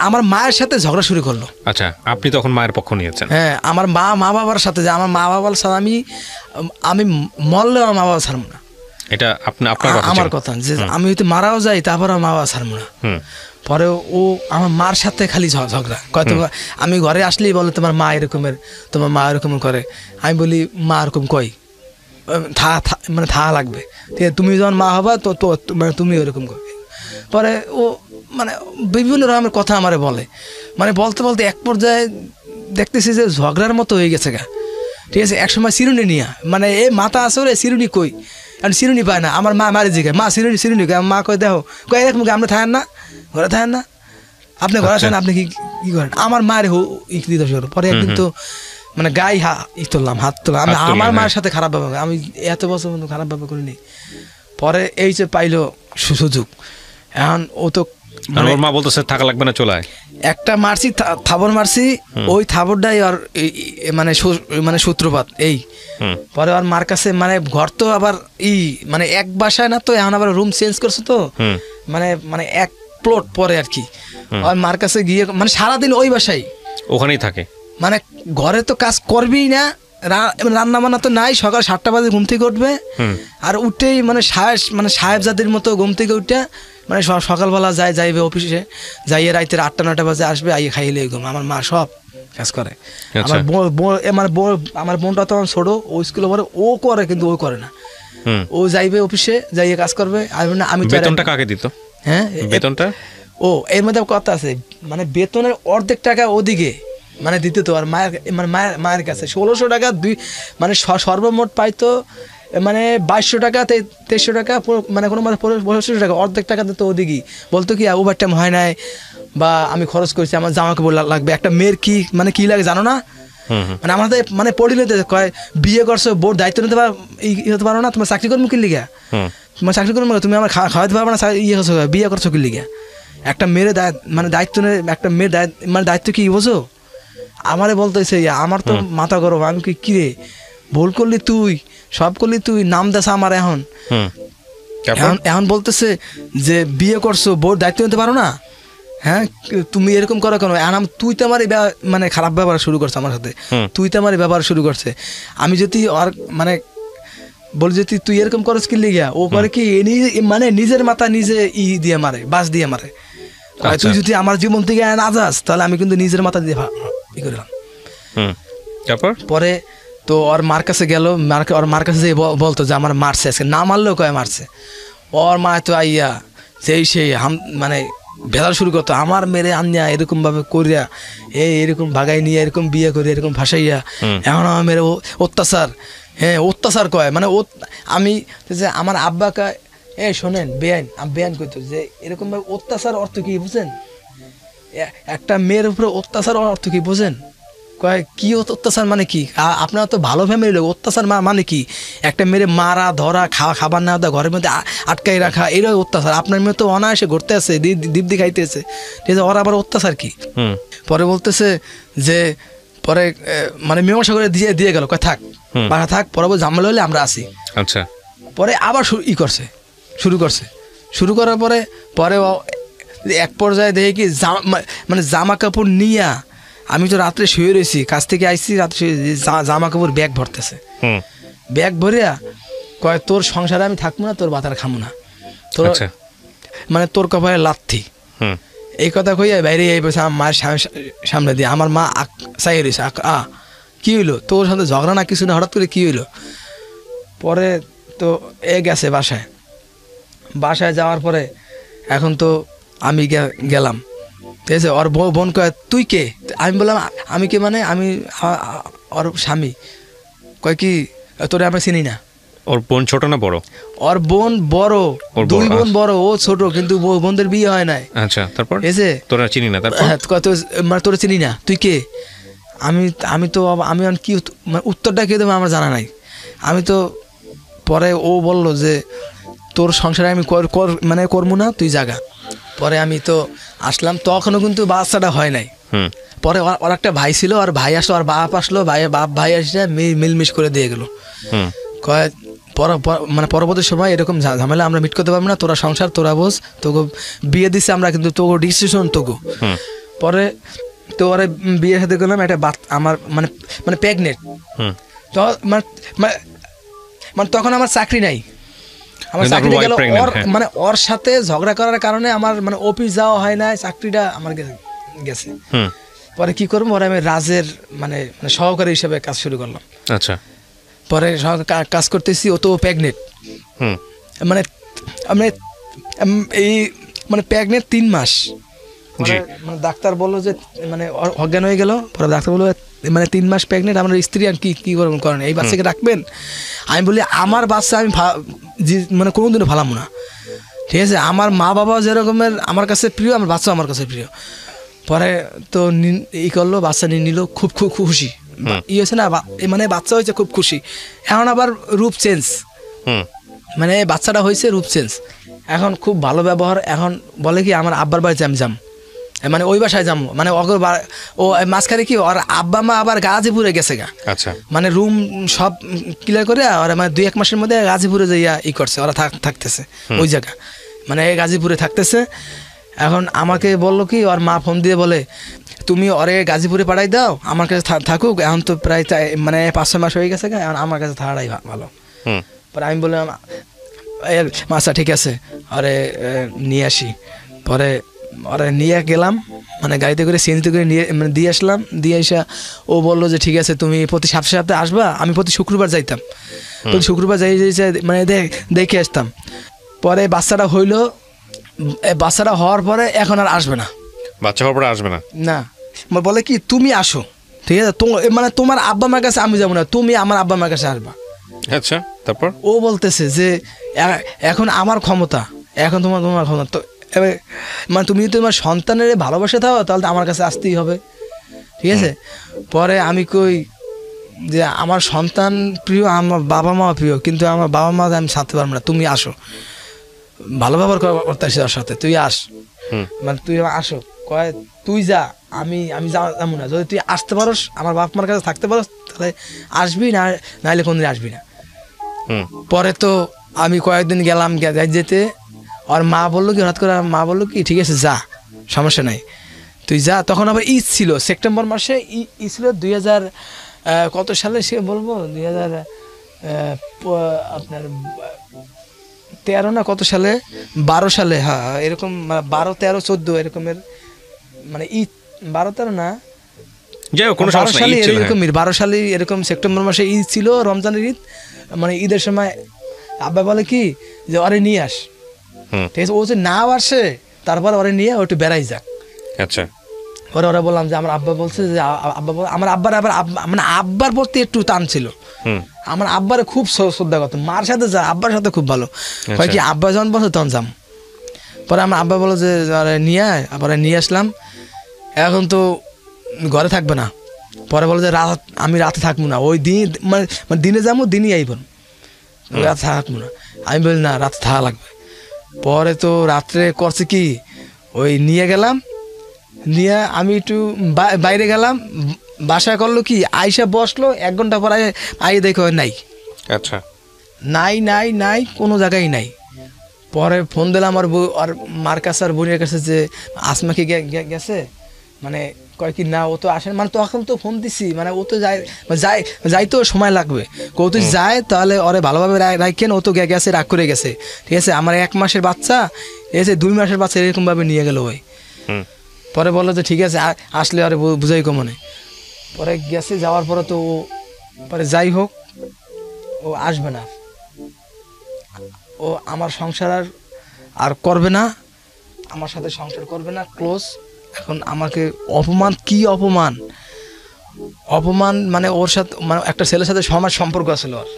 আমার মায়ের সাথে ঝগড়া শুরু করলো। আচ্ছা, আপনি তখন মায়ের পক্ষ নিয়েছেন? হ্যাঁ, আমার মা বাবার সাথে, যে আমার মা বাবার সাথে আমি মরলে আমার মা বাবা ছাড়বো না। এটা আপনার কথা? আমার কথা, যে আমি হয়তো মারাও যাই তারপর আমার মা বাবা ছাড়বো না। পরে ও আমার মার সাথে খালি ঝগড়া কয়, আমি ঘরে আসলেই বলে তোমার মা এরকম করে। আমি বলি মা এরকম কই, মানে থা লাগবে, ঠিক আছে, তুমি যখন মা হবা তো মানে তুমি ওরকম করবে। পরে ও মানে বিভিন্ন রকমের কথা আমারে বলে, মানে বলতে বলতে এক পর্যায়ে দেখতেছি যে ঝগড়ার মতো হয়ে গেছে গা, ঠিক আছে। একসময় চিরুনি নিয়া, মানে এ মাথা আছে রে, চিরুনি কই, কারণ চিরুনি পায় না। আমার মা মারি জিগায়, মা চিরুনি কয়, মা কয় দেখো, কয় এরকম আপনি থাকেন না, ঘরে থাকেন না, আপনি ঘরে থাকেন, আপনি কি করেন? আমার মায়ের দিতে শুরু। পরে একদিন তো মানে গায়ে হাত তুললাম। আমার মায়ের সাথে খারাপ ব্যবহার, আমি এত বছর পর্যন্ত খারাপ ব্যবহার করিনি। পরে এই যে পাইলো সুযোগ, এখন ও তো ওর মা বলতেছে থাকা লাগবে না, চলে আয়। একটা মারছি, থাবড় মারছি, ওই থাবড়টাই আর মানে সূত্রপাত এই। পরে আর মার কাছে, মানে ঘর তো আবার মানে এক বাসায় না তো, এখন আবার রুম চেঞ্জ করছে তো, মানে এক প্লট পরে আর কি। আর মার কাছে গিয়ে মানে সারাদিন ওই বাসায় ওখানেই থাকে, মানে ঘরে তো কাজ করবেই না, রান্না বান্না তো নাই। সকাল 7টা বাজে ঘুম থেকে উঠবে, আর উঠেই মানে সাহেবজাদের মতো ঘুম থেকে উঠে মানে সকালবেলা যাইবে অফিসে, যাইয়ে রাইতে 8টা-9টা বাজে আসবে, আইয়ে খাইলে ঘুম। আমার মা সব কাজ করে। আমার বোনটা তো ছোট, ও স্কুলে পড়ে, ও করে কিন্তু ও করে না। ও যাইবে অফিসে, যাইয়ে কাজ করবে। আমি বেতনটা কাকে দিত? হ্যাঁ, বেতনটা ও এর মধ্যে কথা আছে, মানে বেতনের অর্ধেক টাকা ওদিকে মানে দিতে তো, আর মায়ের কাছে 1600 টাকা, মানে সর্বমোট পাইতো মানে 2200 টাকা, 2300 টাকা, মানে কোনো মানে 2500 টাকা, অর্ধেক টাকা দিত ওদিকে। বলতো কি ওভার টাইম হয় নাই, বা আমি খরচ করছি, আমার জামা কাপড় লাগবে। একটা মেয়ের কি লাগে জানো না? মানে আমাদের মানে পড়িলে কয় বিয়ে করছো, বোর দায়িত্ব নিতে হতে পারো না, তোমার চাকরি করবো কি লিগা, তোমার চাকরি করবো, তুমি আমার খাওয়াতে পারবে না, বিয়ে করছো কি লিগা? একটা মেয়ের মানে দায়িত্ব নেই, একটা মেয়ের মানে দায়িত্ব কি বোঝো? আমারে বলতেছে, আমার তো মাথা গরম। আমি কি রে, ভুল করলি তুই, সব করলি তুই, নাম দেশ আমার। এখন বলতেছে যে বিয়ে করছো, বোর দায়িত্ব নিতে পারো না, হ্যাঁ তুমি এরকম করো কেন? তুই তো আমার মানে খারাপ ব্যবহার শুরু করছে আমার সাথে, তুই তো আমার ব্যবহার শুরু করছে। আমি যদি আর মানে বলি যে তুই এরকম করছ কি লিগা, ও করে কি মানে নিজের মাথা নিজে দিয়ে মারে, বাস দিয়ে মারে। তুই যদি আমার জীবন থেকে না যাস, তাহলে আমি কিন্তু নিজের মাথা দিয়ে করলাম। পরে তো ওর মার কাছে গেল, ওর মার কাছে যে বলতো যে আমার মারছে, আজকে না মারলেও কয় মারছে। ওর মা তো আইয়া সেই মানে ভেজাল শুরু করতো, আমার মেরে আনিয়া এরকম ভাবে করিয়া এরকম ভাগাই নিয়ে এরকম বিয়ে করে এরকম ভাসাইয়া, এখন আমার মেরে অত্যাচার, হ্যাঁ অত্যাচার কয়। মানে আমি যে আমার আব্বা কয়, শোনেন বেআইন করতো যে এরকম ভাবে অত্যাচার অর্থ কি বুঝেন? একটা মেয়ের উপরে অত্যাচার অর্থ কি বুঝেন? কয় কি অত্যাচার মানে কি? আপনারা তো ভালো ফ্যামিলি লোক, অত্যাচার মানে কি? একটা মেয়ের মারা ধরা, খাবার না দেওয়া, ঘরের মধ্যে আটকাই রাখা, এটাই অত্যাচার। আপনার মেয়ে তো অনায়াসে ঘুরতে আছে, দীপ্তি খাইতেছে, ঠিক আছে, ওর আবার অত্যাচার কি? পরে বলতেছে যে পরে মানে মীমাংসা করে দিয়ে গেল, কয় থাক বাসা থাক, পরে ঝামেলা হলে আমরা আসি। আচ্ছা, পরে আবার শুরু করার পরে এক পর্যায়ে দেখি কি মানে জামা কাপড় নিয়া, আমি তো রাত্রে শুয়ে রয়েছি, কাছ থেকে আইসি, রাত্রে জামা কাপড় ব্যাগ ভরতেছে, ব্যাগ ভরিয়া কয় তোর সংসারে আমি থাকবো না, তোর বাতার খামো না, তোর মানে তোর কপালে লাথি। এই কথা কইয়া বাইরে আমার মায়ের সামনে দিয়ে, আমার মা চাই রয়েছে, কি হইলো তোর সাথে ঝগড়া না কিছু না, হঠাৎ করে কি হইলো? পরে তো গেছে বাসায় যাওয়ার পরে এখন তো আমি গেলাম, ঠিক আছে। ওর বোন কয় তুই কে? আমি বললাম আমি কে মানে আমি ওর স্বামী। কয় কি তোরে আমরা চিনি না। ওর বোন ছোট না বড়? ওর বোন বড়, 2 বোন বড়, ও ছোট, কিন্তু বোনদের বিয়ে হয় নাই। আচ্ছা, তারপর এসে তোরা চিনি না? তারপর কত মানে তোরা চিনি না, তুই কে? আমি তো আমি কি মানে উত্তরটা কে দেবো আমার জানা নাই। আমি তো পরে ও বলল যে তোর সংসারে আমি মানে করবো না, তুই জাগা। পরে আমি তো আসলাম, তখনও কিন্তু বাচ্চাটা হয় নাই। পরে ওর একটা ভাই ছিল, আর ভাই আসলো, আর বাপ আসলো, ভাই আসলে মিলমিশ করে দিয়ে গেল। কয় মানে পরবর্তী সময় এরকম ঝামেলা আমরা মিট করতে পারবো না, তোরা সংসার তোরা বোঝ, তোকে বিয়ে দিচ্ছে আমরা, কিন্তু তোকে ডিসিশন তোকে। পরে তো ওরা বিয়ে সাথে করলাম, একটা আমার মানে মানে প্রেগনেন্ট। তো মানে তখন আমার চাকরি নাই, আমার চাকরি গেল ওর মানে ওর সাথে ঝগড়া করার কারণে আমার মানে অফিস যাওয়া হয় না, চাকরিটা আমার গেছে। পরে কি করবো, ওরা আমি রাজের মানে সহকারী হিসেবে কাজ শুরু করলাম। আচ্ছা, পরে কাজ করতেছি, ও তো প্রেগনেন্ট, মানে আমি এই মানে প্রেগনেন্ট 3 মাস। মানে ডাক্তার বললো যে মানে অজ্ঞান হয়ে গেল। পরে ডাক্তার বললো মানে 3 মাস প্রেগনেন্ট, আমার স্ত্রী আর কি করেন, এই বাচ্চাকে রাখবেন? আমি বলি আমার বাচ্চা আমি মানে কোনোদিনও ভালামো না, ঠিক আছে? আমার মা বাবা যেরকমের আমার কাছে প্রিয়, আমার বাচ্চা আমার কাছে প্রিয়। পরে তো করলো, বাচ্চা নিয়ে নিল, খুব খুশি হয়েছে না, মানে বাচ্চা হয়েছে, খুব খুশি। এখন আবার রূপ চেঞ্জ, মানে বাচ্চাটা হয়েছে রূপ চেঞ্জ, এখন খুব ভালো ব্যবহার। এখন বলে কি আমার আব্বার বাড়িতে আমি যাম, মানে ওই বাসায় যাবো, মানে ও মাঝখানে কি ওর আব্বা মা আবার গাজীপুরে গেছে গা। আচ্ছা, মানে রুম সব ক্লিয়ার করে ওরা মানে 2-1 মাসের মধ্যে গাজীপুরে যাইয়া করছে, ওরা থাকতেছে ওই জায়গা, মানে গাজীপুরে থাকতেছে। এখন আমাকে বললো কি, ওর মা ফোন দিয়ে বলে তুমি ওরে গাজীপুরে পাঠাই দাও, আমার কাছে থাকুক, এখন তো প্রায় মানে 5-6 মাস হয়ে গেছে, এখন আমার কাছে থাকাটাই ভালো। পরে আমি বললাম আচ্ছা ঠিক আছে, আরে নিয়ে আসি। পরে ওরা নিয়ে গেলাম, মানে গাড়িতে করে সিএনজিতে করে নিয়ে মানে দিয়ে আসলাম। দিয়ে এসে ও বললো যে ঠিক আছে তুমি প্রতি সপ্তাহে আসবা। আমি প্রতি শুক্রবার যাইতাম, প্রতি শুক্রবার যাই মানে দেখে আসতাম। পরে বাচ্চাটা হইলো, বাচ্চাটা হওয়ার পরে এখন আর আসবে না, বাচ্চা হওয়ার পরে আসবে না, না বলে কি তুমি আসো, ঠিক আছে, মানে তোমার আব্বা মার কাছে আমি যাবো না, তুমি আমার আব্বা মার কাছে আসবা। আচ্ছা, তারপর ও বলতেছে যে এখন আমার ক্ষমতা, এখন তোমার ক্ষমতা, তো মানে তুমি যদি তোমার সন্তানের ভালোবাসা থাও তাহলে আমার কাছে আসতেই হবে, ঠিক আছে? পরে আমি কই যে আমার সন্তান প্রিয়, আমার বাবা মা প্রিয়, কিন্তু আমার বাবা মা আমি সাথে পারবো না, তুমি আসো, ভালো ব্যবহার করতে আসি ওর সাথে, তুই আস, মানে তুই আসো। কয় তুই যা, আমি যাবো না, যদি তুই আসতে পারোস আমার বাপ মার কাছে থাকতে পারোস তাহলে আসবি, না নাহলে কোনদিন আসবি না। পরে তো আমি কয়েকদিন গেলাম, যেতে আর মা বললো কি, হঠাৎ করে মা বললো কি ঠিক আছে যা, সমস্যা নাই, তুই যা। তখন আবার ঈদ ছিল, সেপ্টেম্বর মাসে ঈদ ছিল 2000 কত সালে সে বলবো 2000 আপনার 13 না কত সালে, 12 সালে, হ্যাঁ এরকম 12, 13, 14 এরকমের মানে ঈদ, 12-13 না, যাই হোক 12 সালে এরকম 12 সালে এরকম সেপ্টেম্বর মাসে ঈদ ছিল, রমজানের ঈদ। মানে ঈদের সময় আব্বা বলে কি যে ওরে নিয়ে আস, ঠিক আছে? ও যে না আসে তারপর ওরে নিয়ে ও একটু বেড়াই যাক। আচ্ছা, পরে ওরা বললাম যে আমার আব্বা বলছে যে আমার আব্বার আবার মানে আব্বার প্রতি একটু টান ছিল, আমার আব্বারে খুব শ্রদ্ধা করতো, মার সাথে যা আব্বার সাথে খুব ভালো হয় কি, আব্বা যখন বলছে তখন যাম। পরে আমার আব্বা বলো যে নিয়ে আয়, আবার নিয়ে আসলাম। এখন তো ঘরে থাকবে না, পরে বলো যে আমি রাতে থাকবো না, ওই দিন মানে দিনে যাবো দিনই আইব, রাতে থাকবো না। আমি বলি না রাতে থাকা লাগবে। পরে তো রাত্রে করছে কি, ওই নিয়ে গেলাম, নিয়ে আমি একটু বাইরে গেলাম, বাসায় করলো কি আইসা বসলো, 1 ঘন্টা পর আই দেখো নাই। আচ্ছা, নাই কোনো জায়গায় নাই। পরে ফোন দিলাম আর মার কাছে আর বোনের কাছে যে আসমা কি গেছে, মানে কয় কি না ও তো আসেন, মানে তখন তো ফোন দিছি, মানে ও তো যাইতেও সময় লাগবে, কেউ তো যায় তাহলে ওরে ভালোভাবে রাখেন, ও তো গেছে রাগ করে গেছে, ঠিক আছে? আমার 1 মাসের বাচ্চা এসে 2 মাসের বাচ্চা এরকম ভাবে নিয়ে গেল ওই। পরে বললো যে ঠিক আছে আসলে আরে বুঝাই কমনে। পরে গেছে, যাওয়ার পরে তো ও পরে যাই হোক ও আসবে না, ও আমার সংসার আর করবে না, আমার সাথে সংসার করবে না, ক্লোজ। এখন আমাকে অপমান, কি অপমান মানে ওর সাথে মানে একটা ছেলের সাথে সমাজ সম্পর্ক আছিল ওর,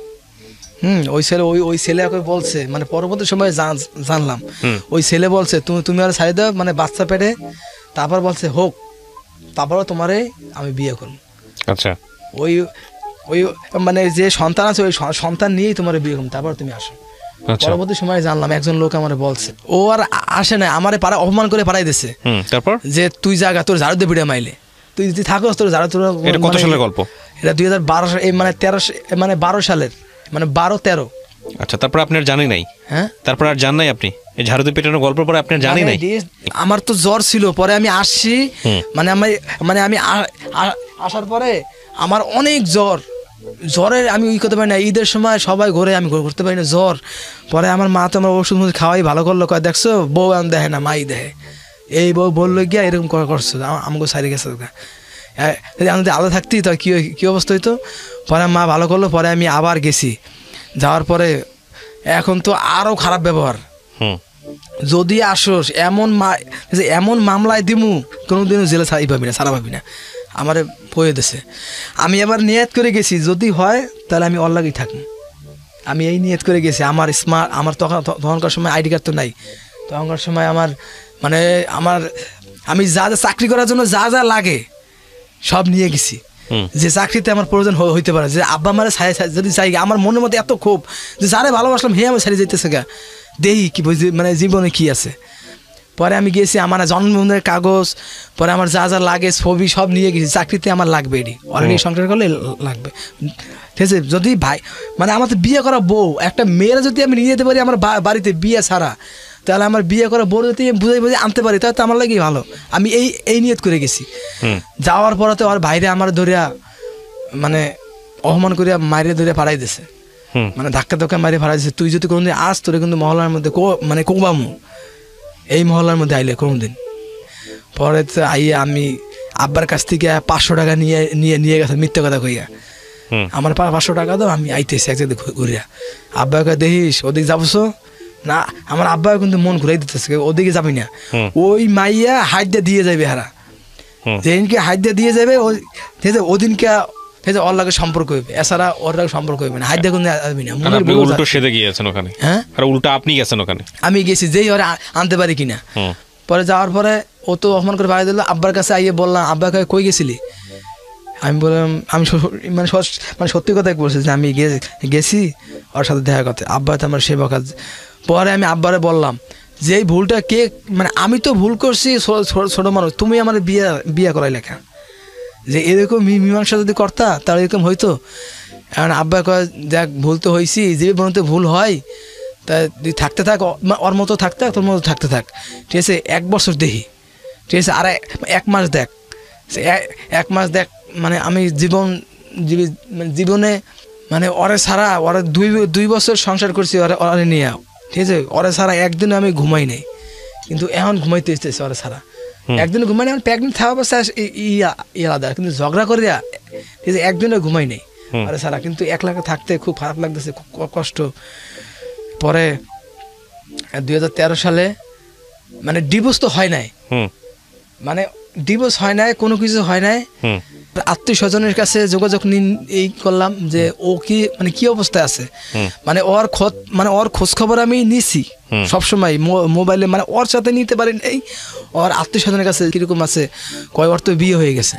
ওই ছেলে ওই ছেলে বলছে, মানে পরবর্তী সময় জানলাম ওই ছেলে বলছে তুমি আর ছাড়ি দাও, মানে বাচ্চা পেটে, তারপর বলছে হোক, তারপরও তোমারে আমি বিয়ে করব। আচ্ছা, ওই ওই মানে যে সন্তান আছে ওই সন্তান নিয়েই তোমার বিয়ে করব, তারপর তুমি আসো। পরবর্তী সময় জানলাম একজন লোক আমার বলছে, ও আর আসে না, আমারে পাড়া অপমান করে পাঠাই দিছে। তারপর যে তুই জায়গা তোর ঝাড়ু দিয়ে পিড়ে মাইলে, তুই যদি থাকস তোর ঝাড়ু। এটা কত সালের গল্প? এটা 2012 মানে 12 সালের, মানে 12-13। আচ্ছা, তারপর আপনি আর জানেন নাই? হ্যাঁ, তারপর আর জান নাই আপনি এই ঝাড়ুতে পেটানোর গল্প পরে আপনি জানি নাই? আমার তো জ্বর ছিল, পরে আমি আসছি, মানে আমি আসার পরে আমার অনেক জ্বরের আমি ওই করতে পারি না। ঈদের সময় সবাই ঘরে, আমি করতে পারি না, জ্বর। পরে আমার মা তো আমার ওষুধ খাওয়াই ভালো করলো, কয় দেখছো বউ আমি দেখে না, মাই দেখে। এই বউ বললো গিয়া এরকম করছো, আমাকে সারি গেছে। আমাদের আলাদা থাকতেই তো কী অবস্থা হইতো। পরে মা ভালো করলো, পরে আমি আবার গেছি। যাওয়ার পরে এখন তো আরও খারাপ ব্যবহার। যদি আসোস এমন মামলায় দিমু, কোনোদিনও জেলে ছাড়া পাবি না, আমারে পয়ে দিছে। আমি আবার নিয়ত করে গেছি, যদি হয় তাহলে আমি অল্লাগেই থাকবো। আমি এই নিয়ত করে গেছি। আমার তখনকার সময় আইডি কার্ড তো নাই। তখনকার সময় আমি যা চাকরি করার জন্য যা লাগে সব নিয়ে গেছি, যে চাকরিতে আমার প্রয়োজন হইতে পারে। যে আব্বা আমার যদি চাই, আমার মনের মধ্যে এত ক্ষোভ যে যারে ভালোবাসলাম হে আমার ছাড়িয়ে যেতেছে গা, দেই কি মানে জীবনে কি আছে। পরে আমি গিয়েছি, আমার জন্মদিনের কাগজ, পরে আমার যা লাগে ছবি সব নিয়ে গেছি। চাকরিতে আমার লাগবে, এটি অলরেডি সংসার করলে লাগবে, ঠিক আছে। যদি ভাই মানে আমার তো বিয়ে করা বউ, একটা মেয়েরা যদি আমি নিয়ে যেতে পারি আমার বাড়িতে বিয়ে ছাড়া, তাহলে আমার বিয়ে করা বউ যদি বুঝাই আনতে পারি, তাহলে তো আমার লাগেই ভালো। আমি এই নিয়ত করে গেছি। যাওয়ার পরে তো আর বাইরে আমার ধরিয়া মানে অপমান করিয়া মাইরে ধরিয়া পাড়াই দিছে, মানে ধাক্কা মারিয়ে পাড়াই দিছে। তুই যদি কোনোদিন আস, তোরে কিন্তু মহল্লার মধ্যে মানে কোবামু, এই মহল্লার মধ্যে আইলে কোনোদিন। পরে তো আইয়া আমি আব্বার কাছ থেকে 500 টাকা নিয়ে গেছে, মিথ্যা কথা কইয়া। আমার 500 টাকা দাও, আমি আইতেছি এক জায়গায় ঘুরিয়া। আব্বাকে দেখিস ওদিকে যাবছো না, আমার আব্বা কিন্তু মন ঘুরাই দিতেছে, ওদিকে যাবি না। ওই মাইয়া হাত দিয়ে যাবে, হারা যেদিনকে হাত দিয়ে যাবে ওদিনকে ওর লাগে সম্পর্ক হইবে, এছাড়া ওর লাগে সম্পর্ক হইবে না। হাত দিয়ে কোনো যাবি না। উল্টো সেদে গিয়েছেন ওখানে? হ্যাঁ, আর উল্টা আপনি গেছেন ওখানে? আমি গেছি, যেই ওরা আনতে পারি কিনা। পরে যাওয়ার পরে ও তো অপমান করে বাড়ি দিল। আব্বার কাছে আইয়ে বললাম, আব্বাকে কই গেছিলি? আমি বললাম, আমি মানে সত্যি কথাই বলছি যে আমি গেছি ওর সাথে দেখা করতে। আব্বা তো আমার সেবা কাজ। পরে আমি আব্বারে বললাম যে এই ভুলটা কে, মানে আমি তো ভুল করছি, ছোট মানুষ, তুমি আমার বিয়ে করাই লেখা, যে এরকম মীমাংসা যদি করতা তাহলে এরকম হইতো। এখন আব্বা কয় দেখ ভুল তো হয়েছি, যে বলতে ভুল হয় তা তুই থাকতে থাক, ওর মতো থাকতে থাক, তোর মতো থাকতে থাক, ঠিক আছে। 1 বছর দেখি, ঠিক আছে, আর 1 মাস দেখ, 1 মাস দেখ। মানে আমি জীবনে মানে ওরে ছাড়া, ওরা 2 বছর সংসার করছি ওরে নিয়ে, ঠিক আছে। ওরে ছাড়া একদিন আমি ঘুমাই নাই, কিন্তু এখন ঘুমাইতে ইচ্ছেছে ওরে ছাড়া। একদিন ঘুমাই নাই, আমি প্রেগনেন্ট থাকা অবস্থা আলাদা, কিন্তু ঝগড়া করিয়া, ঠিক আছে, একদিনও ঘুমাই নাই ওরে ছাড়া। কিন্তু একলা থাকতে খুব খারাপ লাগতেছে, খুব কষ্ট। পরে 2013 সালে মানে ডিভোর্স তো হয় নাই, মানে ডিভোর্স হয় নাই, কোনো কিছু হয় নাই। আত্মীয় স্বজনের কাছে যোগাযোগ এই করলাম যে ও কি অবস্থায় আছে, মানে ওর খোঁজ খবর আমি নিছি সবসময় মোবাইলে, মানে ওর সাথে নিতে পারি নাই। ওর আত্মীয় স্বজনের কাছে কিরকম আছে, কয় ওর তো বিয়ে হয়ে গেছে,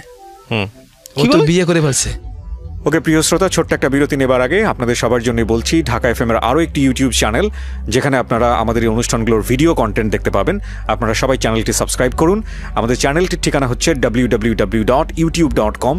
ও তো বিয়ে করে ফেলছে। ওকে প্রিয় শ্রোতা, ছোট্ট একটা বিরতি নেবার আগে আপনাদের সবার জন্য বলছি, ঢাকা FM এর আরও একটি ইউটিউব চ্যানেল, যেখানে আপনারা আমাদের এই অনুষ্ঠানগুলোর ভিডিও কন্টেন্ট দেখতে পাবেন। আপনারা সবাই চ্যানেলটি সাবস্ক্রাইব করুন। আমাদের চ্যানেলটির ঠিকানা হচ্ছে www.youtube.com/